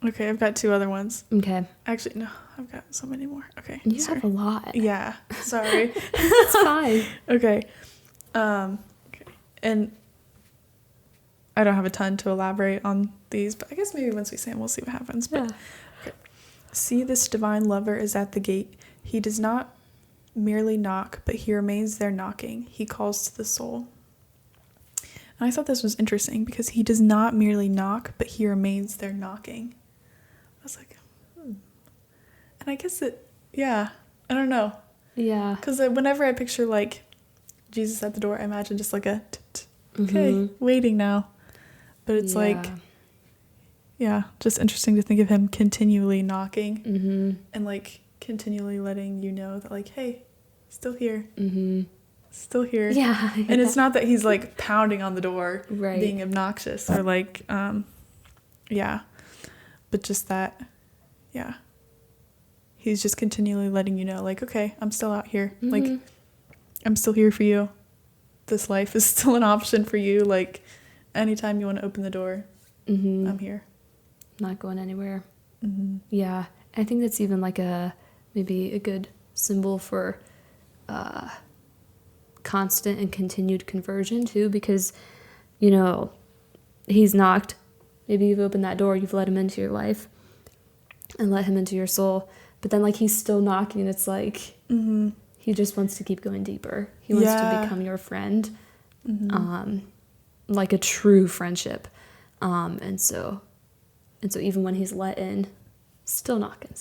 Okay, I've got 2 other ones. Okay. Actually, no, I've got so many more. Okay, You sorry. have a lot. Yeah, sorry. It's fine. Okay. Okay. And I don't have a ton to elaborate on these, but I guess maybe once we say them, we'll see what happens. But Yeah. okay. See, this divine lover is at the gate. He does not merely knock, but he remains there knocking. He calls to the soul. And I thought this was interesting because he does not merely knock, but he remains there knocking. I was like, And I guess I don't know. Yeah. Because whenever I picture like Jesus at the door, I imagine just like a okay, waiting now. But it's like, just interesting to think of him continually knocking and like continually letting you know that like, hey, still here. Still here. Yeah. And it's not that he's like pounding on the door, Right. being obnoxious or like, but just that, he's just continually letting you know like, okay, I'm still out here. Like, I'm still here for you. This life is still an option for you. Like, anytime you want to open the door, I'm here. Not going anywhere. Yeah. I think that's even like maybe a good symbol for constant and continued conversion too, because he's knocked, maybe you've opened that door, you've let him into your life and let him into your soul, but then like he's still knocking. It's like he just wants to keep going deeper. He wants to become your friend, like a true friendship, and so even when he's let in, still knocking.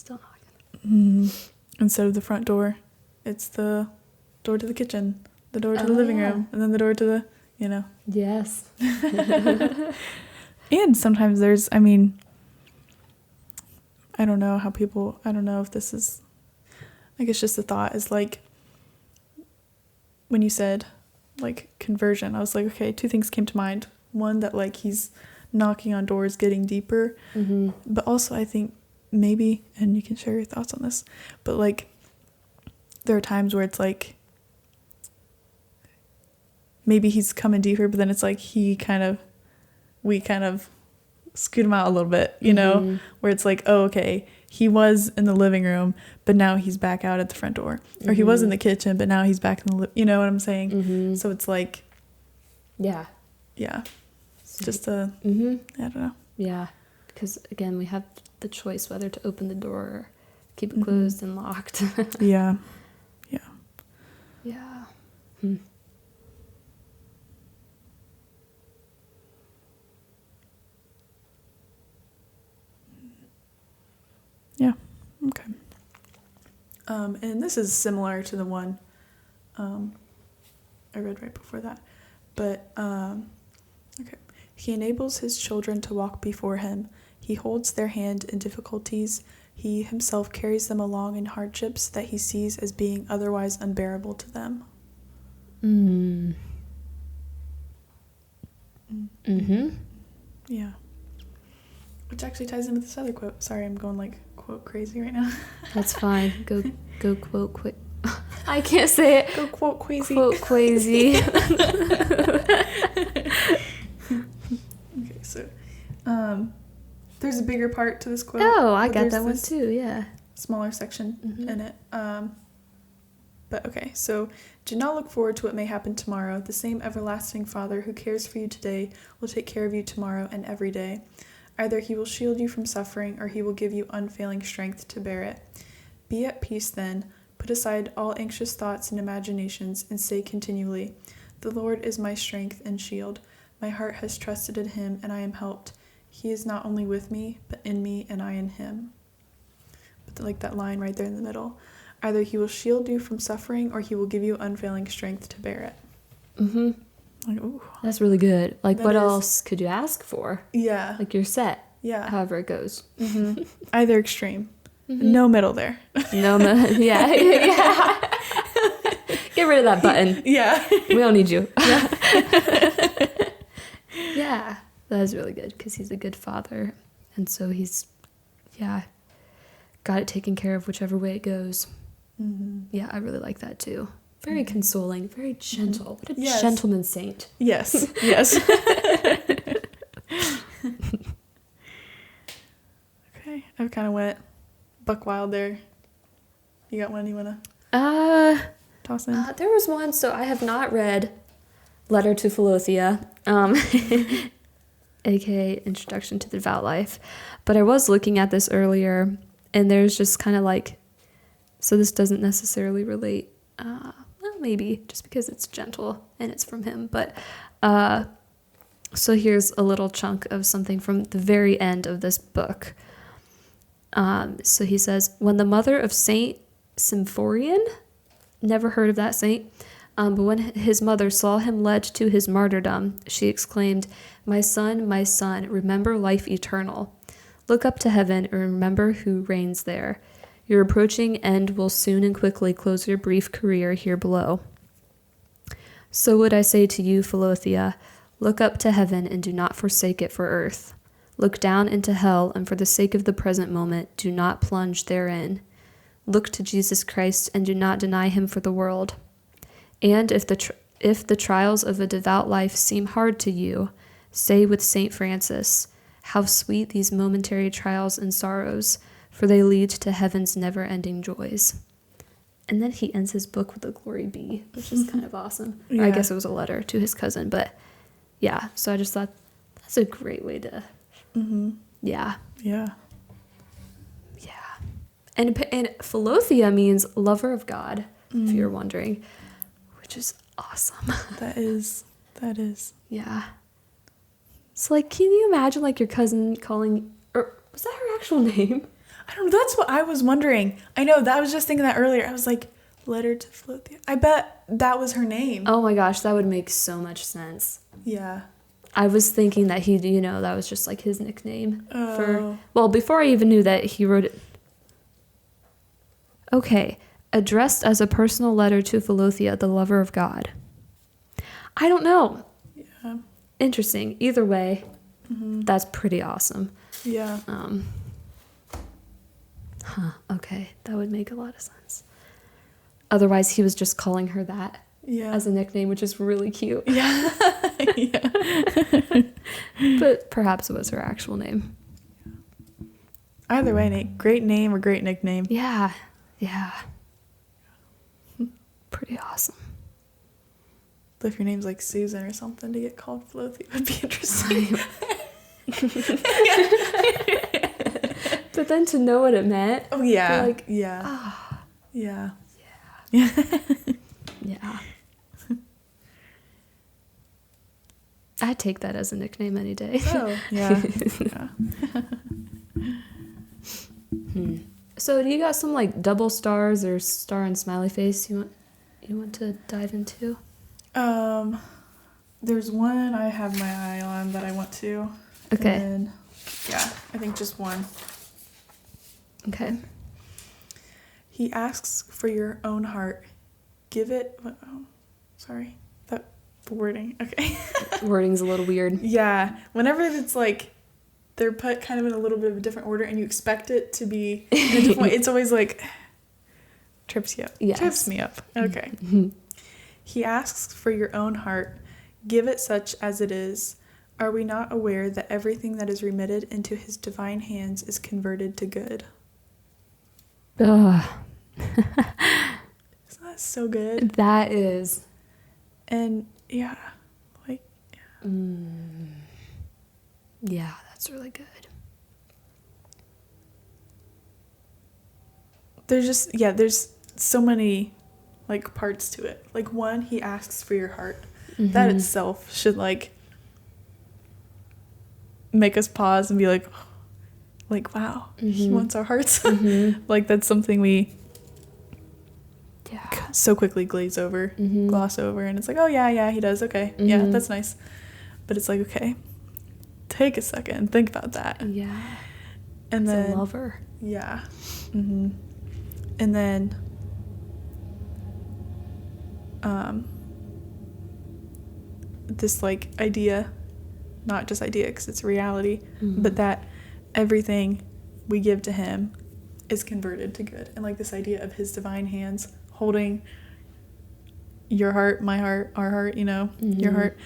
Instead of the front door, it's the door to the kitchen, the door to the living room, and then the door to the, Yes. And sometimes there's, I don't know if this is, I guess just the thought is like, when you said like conversion, I was like, okay, 2 things came to mind. One, that like he's knocking on doors, getting deeper, but also I think maybe, and you can share your thoughts on this, but like there are times where it's like maybe he's coming deeper, but then it's like we kind of scoot him out a little bit, where it's like, oh, okay, he was in the living room, but now he's back out at the front door, or he was in the kitchen, but now he's back in the you know what I'm saying? So it's like, yeah, just I don't know. Yeah, because again, we have the choice whether to open the door or keep it closed and locked. Yeah. Yeah. Okay. And this is similar to the one I read right before that. But, okay. He enables his children to walk before him. He holds their hand in difficulties. He himself carries them along in hardships that he sees as being otherwise unbearable to them. Yeah. Which actually ties in with this other quote. Sorry, I'm going like quote crazy right now. That's fine. Go quote quick. I can't say it. Go quote crazy. Quote crazy. Okay, so there's a bigger part to this quote. Oh, I got that one too, yeah. Smaller section in it. But okay, so do not look forward to what may happen tomorrow. The same everlasting Father who cares for you today will take care of you tomorrow and every day. Either he will shield you from suffering, or he will give you unfailing strength to bear it. Be at peace then. Put aside all anxious thoughts and imaginations, and say continually, "The Lord is my strength and shield. My heart has trusted in him, and I am helped. He is not only with me, but in me, and I in him." But like that line right there in the middle. Either he will shield you from suffering, or he will give you unfailing strength to bear it. Mm-hmm. Like, ooh. That's really good. Like, That what is- else could you ask for? Yeah. Like, you're set. Yeah. However it goes. Mm-hmm. Either extreme. Mm-hmm. No middle there. No, yeah. Yeah. Get rid of that button. Yeah. We don't need you. Yeah. That is really good because he's a good father. And so he's, yeah, got it taken care of whichever way it goes. Mm-hmm. Yeah, I really like that too. Very consoling, very gentle. What a Yes. gentleman saint. Yes. Yes. Okay. I kind of went buck wild there. You got one you want to toss in? There was one, so I have not read Letter to Philothea, aka Introduction to the Devout Life, but I was looking at this earlier, and there's just kind of like, so this doesn't necessarily relate, well, maybe, just because it's gentle and it's from him, but, so here's a little chunk of something from the very end of this book. So he says, when the mother of Saint Symphorian, never heard of that saint, but when his mother saw him led to his martyrdom, she exclaimed, my son, remember life eternal. Look up to heaven and remember who reigns there. Your approaching end will soon and quickly close your brief career here below. So would I say to you, Philothea, look up to heaven and do not forsake it for earth. Look down into hell, and for the sake of the present moment, do not plunge therein. Look to Jesus Christ, and do not deny him for the world. And if the trials of a devout life seem hard to you, say with Saint Francis, how sweet these momentary trials and sorrows, for they lead to heaven's never-ending joys. And then he ends his book with a glory be, which is kind of awesome. Yeah. I guess it was a letter to his cousin, but yeah, so I just thought that's a great way to, yeah. Yeah. Yeah. And Philothea means lover of God, if you're wondering, which is awesome. That is. Yeah. So, like, can you imagine, like, your cousin calling, or was that her actual name? I don't know. That's what I was wondering. I know. I was just thinking that earlier. I was like, letter to Philothea. I bet that was her name. Oh my gosh, that would make so much sense. Yeah. I was thinking that he, that was just, like, his nickname. Oh. Well, before I even knew that he wrote it. Okay. Addressed as a personal letter to Philothea, the lover of God. I don't know. Yeah. Interesting. Either way, that's pretty awesome. Yeah. Okay. That would make a lot of sense. Otherwise, he was just calling her that Yeah. as a nickname, which is really cute. Yeah. Yeah. But perhaps it was her actual name. Either way, Nate, great name or great nickname. Yeah. Yeah. Pretty awesome. But if your name's like Susan or something, to get called Philothea would be interesting. But then to know what it meant. Oh, yeah. Like, yeah. Yeah. Yeah. Yeah. I'd take that as a nickname any day. Oh, yeah. Yeah. So do you got some like double stars or star and smiley face you want to dive into? There's one I have my eye on that I want to. Okay. And then, yeah, I think just one. Okay. He asks for your own heart. Give it. Oh, sorry. The wording. Okay. Wording's a little weird. Yeah. Whenever it's like they're put kind of in a little bit of a different order and you expect it to be in a different way, it's always like trips you up. Yes. Trips me up. Okay. He asks for your own heart. Give it such as it is. Are we not aware that everything that is remitted into his divine hands is converted to good? Ugh. Isn't that so good? That is. And yeah, like, Yeah, that's really good. there's so many like parts to it. Like, one, he asks for your heart. That itself should like make us pause and be like, wow, he wants our hearts. Like, that's something we so quickly gloss over, and it's like, oh yeah, he does, okay, yeah, that's nice. But it's like, okay, take a second and think about that. Yeah. And He's then a lover. Yeah. And then this like idea, not just idea because it's reality, but that everything we give to him is converted to good. And like this idea of his divine hands holding your heart, my heart, our heart, your heart,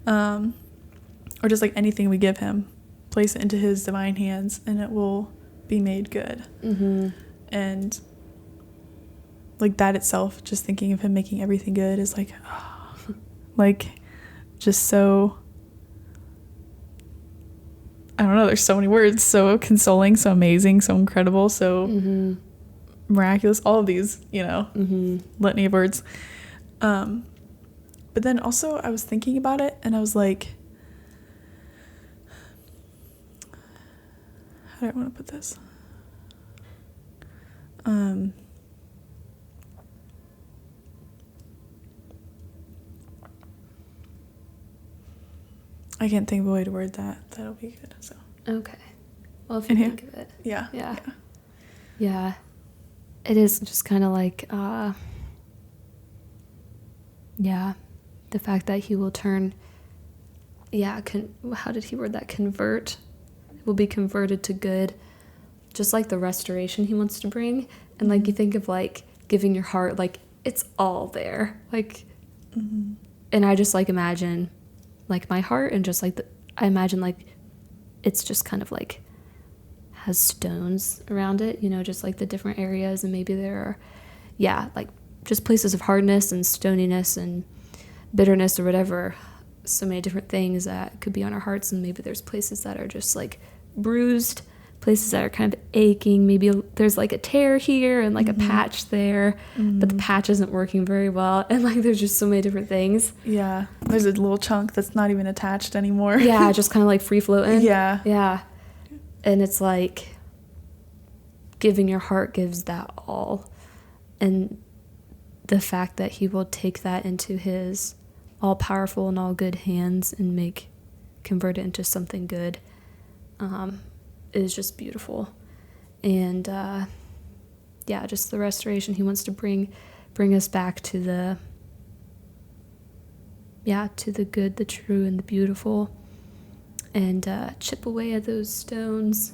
or just like anything we give him, place it into his divine hands and it will be made good. And like that itself, just thinking of him making everything good is like, like just so, I don't know, there's so many words, so consoling, so amazing, so incredible, so miraculous, all of these, litany of words. But then also I was thinking about it and I was like, how do I want to put this? I can't think of a way to word that. That'll be good. So. Okay. Well, if you think of it. Yeah. It is just kind of like, the fact that he will turn, how did he word that? Convert. It will be converted to good. Just like the restoration he wants to bring. And like you think of like giving your heart, like it's all there. Like, and I just like imagine like my heart and just like I imagine like it's just kind of like has stones around it, just like the different areas, and maybe there are like just places of hardness and stoniness and bitterness or whatever, so many different things that could be on our hearts, and maybe there's places that are just like bruised, places that are kind of aching, maybe there's like a tear here and like a patch there, but the patch isn't working very well, and like there's just so many different things. There's a little chunk that's not even attached anymore. Just kind of like free floating. Yeah And it's like giving your heart gives that all, and the fact that he will take that into his all powerful and all good hands and convert it into something good is just beautiful. And just the restoration he wants to bring us back to the good, the true, and the beautiful, and chip away at those stones,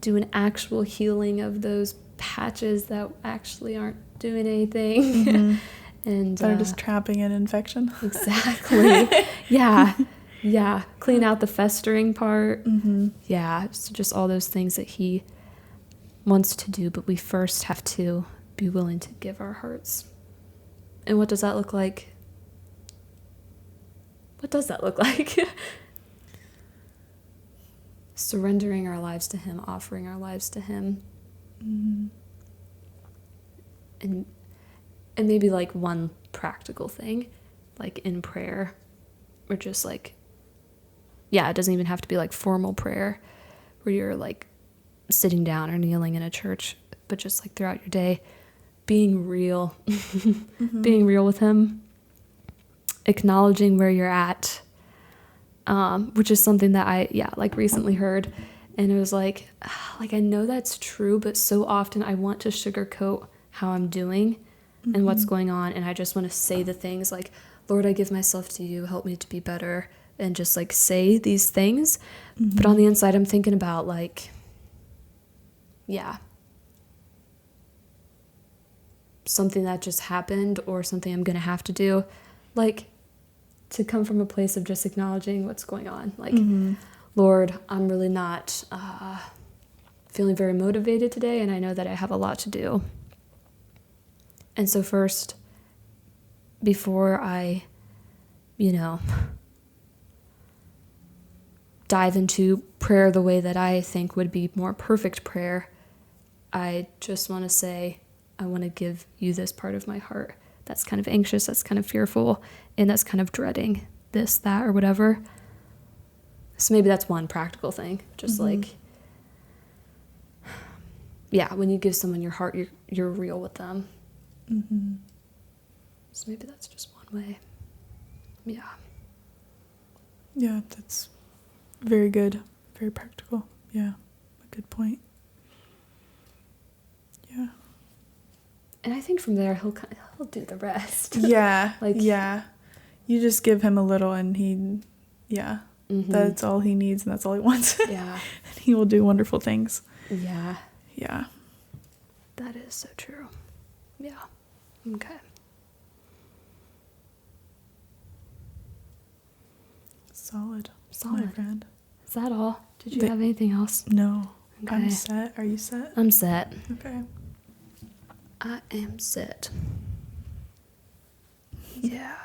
do an actual healing of those patches that actually aren't doing anything. And that are just trapping an infection. Exactly. Yeah, clean out the festering part. So just all those things that he wants to do, but we first have to be willing to give our hearts. And what does that look like? Surrendering our lives to him, offering our lives to him. And maybe like one practical thing, like in prayer, or just like, it doesn't even have to be like formal prayer where you're like sitting down or kneeling in a church, but just like throughout your day, being real, being real with him, acknowledging where you're at, which is something that I recently heard, and it was like I know that's true, but so often I want to sugarcoat how I'm doing and what's going on, and I just want to say the things like, Lord, I give myself to you, help me to be better, and just like say these things, but on the inside I'm thinking about like, something that just happened or something I'm gonna have to do, like to come from a place of just acknowledging what's going on, like Lord, I'm really not feeling very motivated today, and I know that I have a lot to do. And so first, before I dive into prayer the way that I think would be more perfect prayer, I just want to say, I want to give you this part of my heart that's kind of anxious, that's kind of fearful, and that's kind of dreading this, that, or whatever. So maybe that's one practical thing. Just like, when you give someone your heart, you're real with them. So maybe that's just one way. Yeah. Yeah, that's very good. Very practical. Yeah, a good point. Yeah. And I think from there he'll do the rest. Yeah. Like, yeah. You just give him a little and that's all he needs and that's all he wants. Yeah. And he will do wonderful things. Yeah. Yeah. That is so true. Yeah. Okay. Solid. Solid. My friend. Is that all? Did you have anything else? No. Okay. I'm set. Are you set? I'm set. Okay. I am set. Yeah.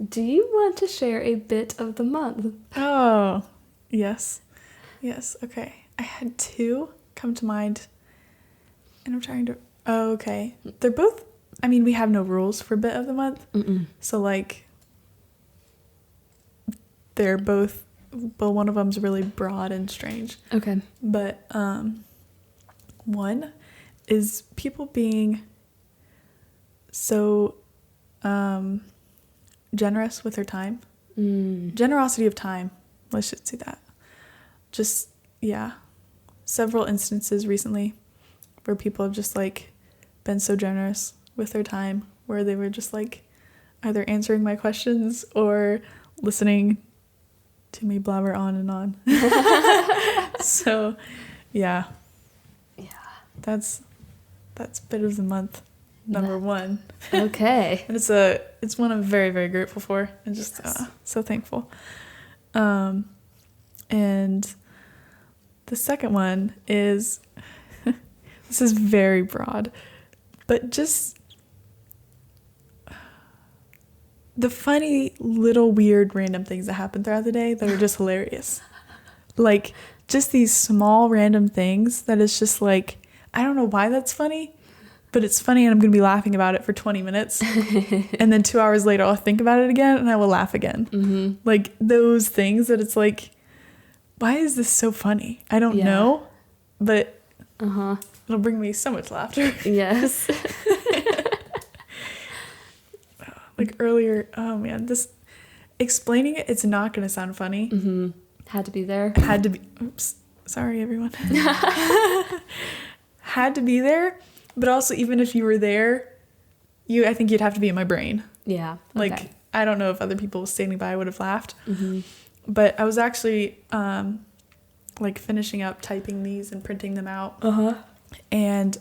Do you want to share a bit of the month? Oh, yes. Yes. Okay. I had two come to mind. And I'm trying to... Oh, okay. They're both... I mean, we have no rules for bit of the month. Mm-mm. So, like... They're both... Well, one of them's really broad and strange. Okay. But, one is people being so, generous with their time. Generosity of time. Let's just say that. Just, yeah. Several instances recently where people have just, like, been so generous with their time, where they were just, like, either answering my questions or listening to me blabber on and on. So, yeah. Yeah. That's bit of the month number one. Okay. And it's one I'm very, very grateful for and just so thankful. And the second one is this is very broad, but just the funny little weird random things that happen throughout the day that are just hilarious. Like just these small random things that is just like, I don't know why that's funny, but it's funny and I'm going to be laughing about it for 20 minutes. And then 2 hours later, I'll think about it again and I will laugh again. Mm-hmm. Like those things that it's like, why is this so funny? I don't know, but it'll bring me so much laughter. Yes. Like earlier, oh man, this explaining it's not going to sound funny. Mm-hmm. Had to be there. Had to be. Oops. Sorry, everyone. Had to be there, but also even if you were there, I think you'd have to be in my brain. Yeah. Like okay. I don't know if other people standing by would have laughed, Mm-hmm. but I was actually like finishing up typing these and printing them out. And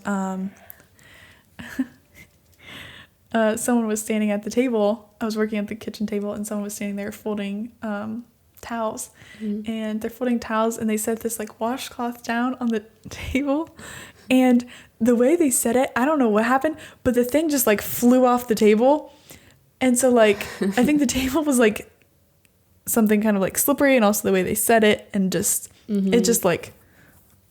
someone was standing at the table. I was working at the kitchen table, and someone was standing there folding towels. Mm-hmm. And they're folding towels, and they set this like washcloth down on the table. And the way they said it, I don't know what happened, but the thing just like flew off the table. And so like I think the table was like something kind of like slippery, and also the way they said it, and just it just like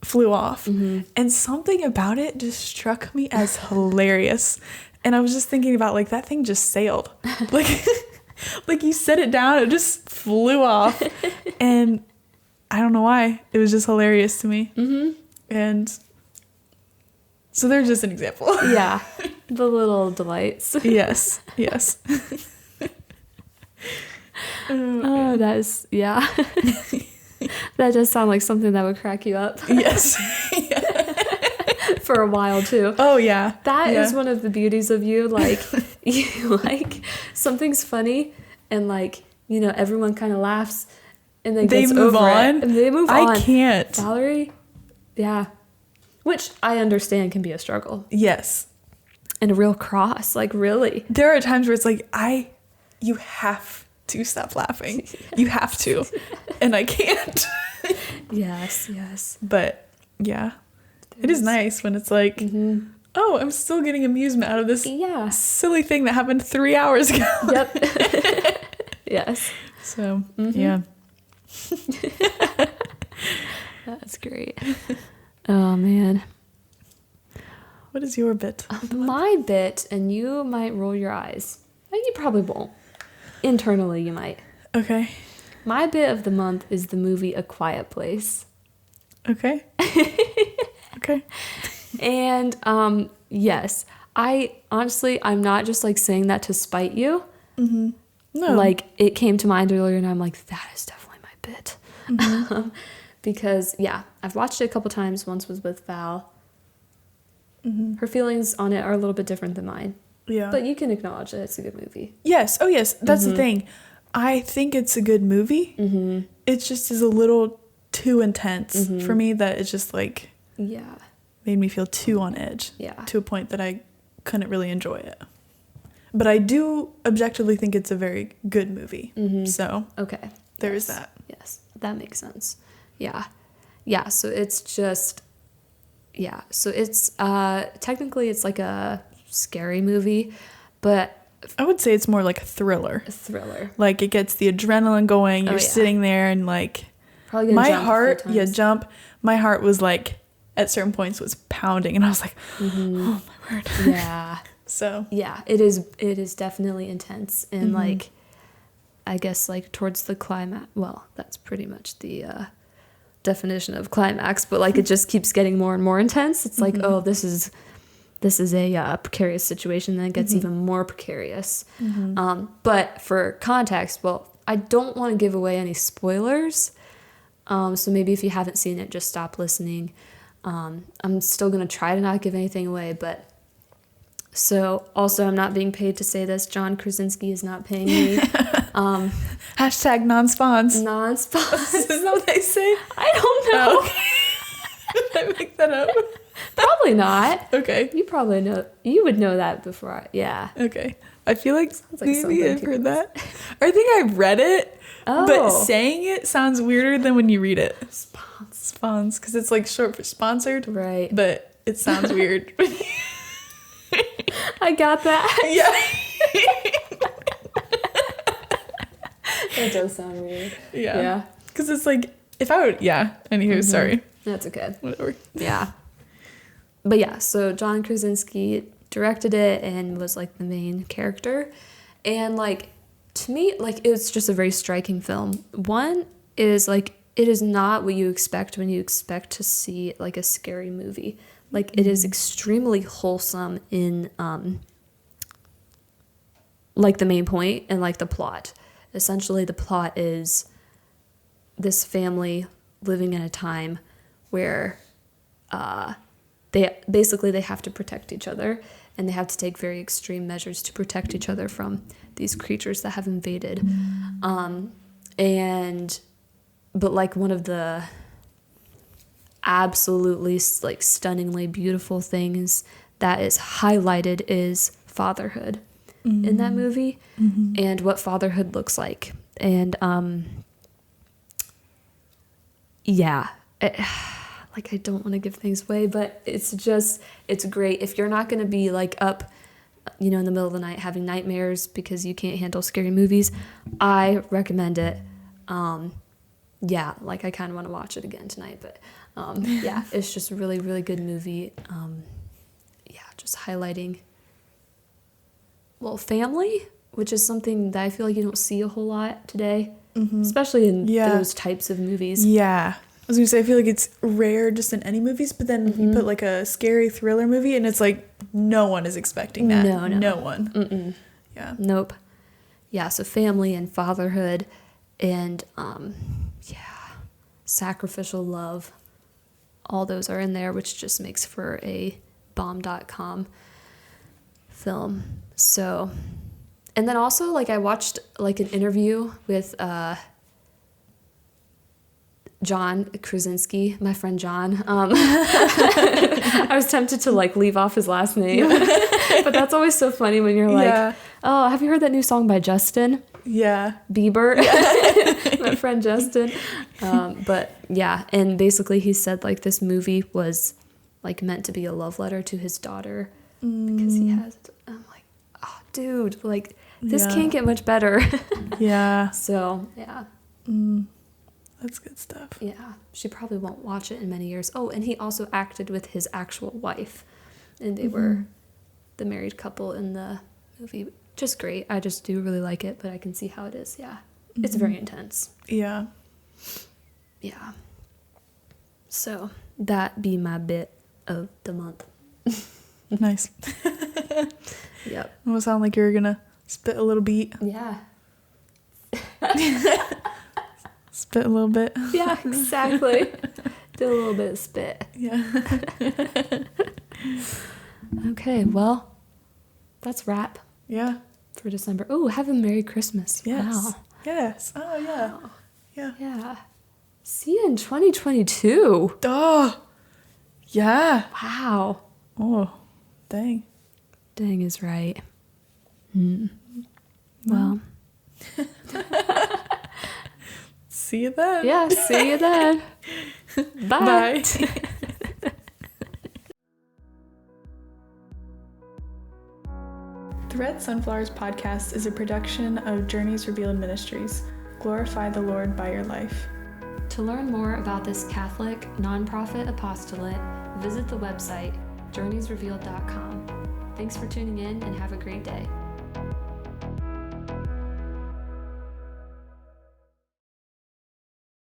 flew off. Mm-hmm. And something about it just struck me as hilarious. And I was just thinking about like that thing just sailed. Like you set it down, it just flew off. And I don't know why. It was just hilarious to me. Mm-hmm. And so they're just an example. Yeah. The little delights. Yes. Oh, that is, yeah. That does sound like something that would crack you up. Yes. For a while too. Oh yeah. That is one of the beauties of you. Like you like something's funny and like, you know, everyone kind of laughs and then they gets move over on. it. And they move on. I can't. Valerie? Yeah. Which I understand can be a struggle. Yes. And a real cross, like really. There are times where it's like you have to stop laughing. You have to. And I can't. Yes. But yeah. It is nice when it's like, oh, I'm still getting amusement out of this silly thing that happened 3 hours ago. Yep. Yes. So, yeah. That's great. Oh, man. What is your bit? My bit, and you might roll your eyes. You probably won't. Internally, you might. Okay. My bit of the month is the movie A Quiet Place. Okay. Okay. And yes, I'm not just like saying that to spite you. Mm-hmm. No. Like, it came to mind earlier and I'm like, that is definitely my bit. Mm-hmm. Because, yeah, I've watched it a couple times. Once was with Val. Mm-hmm. Her feelings on it are a little bit different than mine. Yeah. But you can acknowledge that it's a good movie. Yes. Oh, yes. That's Mm-hmm. the thing. I think it's a good movie. Mm-hmm. It just is a little too intense Mm-hmm. for me, that it's just like Yeah. made me feel too on edge. Yeah. To a point that I couldn't really enjoy it. But I do objectively think it's a very good movie. Mm-hmm. So Okay. there is Yes. that. Yes, that makes sense. Yeah. Yeah, so it's just, yeah. So it's, technically it's like a scary movie, but I would say it's more like a thriller. a thriller. Like, it gets the adrenaline going. You're yeah. sitting there and like, Probably gonna my jump a few heart, times. jump. My heart was like, at certain points was pounding, and I was like, Mm-hmm. oh my word. Yeah. So Yeah, it is definitely intense. And Mhm. like, I guess like towards the climax, well, that's pretty much the definition of climax, but like it just keeps getting more and more intense. It's like, Mhm. oh, this is a precarious situation, then it gets Mhm. even more precarious. Mhm. But for context, well, I don't want to give away any spoilers, so maybe if you haven't seen it, just stop listening. I'm still gonna try to not give anything away, but so also I'm not being paid to say this. John Krasinski is not paying me. Hashtag non-spawns. Non-sponsor. Is that what they say? I don't know. Oh. Did I make that up? Probably not. Okay. You probably know. You would know that before. Yeah. Okay. I feel like Sounds like something maybe I've people heard that. Or I think I've read it, but Oh. saying it sounds weirder than when you read it. Spons. Spawns, because it's like short for sponsored, Right. but it sounds weird. I got that. Yeah. That does sound weird. Yeah. Yeah. Because it's like, if I would, yeah. Anywho, sorry. That's okay. Whatever. Yeah. But yeah, so John Krasinski directed it and was like the main character. And like, to me, like, it was just a very striking film. One is like, it is not what you expect when you expect to see like a scary movie. Like, it is extremely wholesome in like the main point and like the plot. Essentially, the plot is this family living in a time where they have to protect each other, and they have to take very extreme measures to protect each other from these creatures that have invaded. But like, one of the absolutely like stunningly beautiful things that is highlighted is fatherhood in that movie, and what fatherhood looks like. And yeah, like, I don't want to give things away, but it's great. If you're not going to be like up, in the middle of the night having nightmares because you can't handle scary movies, I recommend it. Yeah, like, I kind of want to watch it again tonight, but yeah, it's just a really, really good movie. Yeah, just highlighting, well, family, which is something that I feel like you don't see a whole lot today, especially in those types of movies. Yeah. I was gonna say, I feel like it's rare just in any movies, but then you put like a scary thriller movie and it's like no one is expecting that. No one. Mm-mm. Yeah. Nope. Yeah, so family and fatherhood and sacrificial love, all those are in there, which just makes for a bomb.com film. So, and then also, like, I watched like an interview with John Krasinski, my friend John. I was tempted to like leave off his last name, but that's always so funny when you're like, oh, have you heard that new song by Justin Bieber? My friend Justin. But yeah, and basically he said like this movie was like meant to be a love letter to his daughter because he has. I'm like, oh, dude, like, this can't get much better. Yeah. So yeah. That's good stuff. Yeah, she probably won't watch it in many years. Oh, and he also acted with his actual wife, and they were the married couple in the movie. Just great. I just do really like it, but I can see how it is. Yeah, it's very intense. Yeah. Yeah. So that be my bit of the month. Nice. Yep. Almost sound like you're gonna spit a little beat. Yeah. Spit a little bit. Yeah, exactly. Do a little bit of spit. Yeah. Okay, well, that's wrap Yeah. for December. Oh, have a Merry Christmas. Yes. Wow. Yes. Oh, yeah. Yeah. Yeah. See you in 2022. Oh. Yeah. Wow. Oh, dang. Dang is right. Well. See you then. Yeah, see you then. Bye. Bye. The Red Sunflowers podcast is a production of Journeys Revealed Ministries. Glorify the Lord by your life. To learn more about this Catholic nonprofit apostolate, visit the website journeysrevealed.com. Thanks for tuning in and have a great day.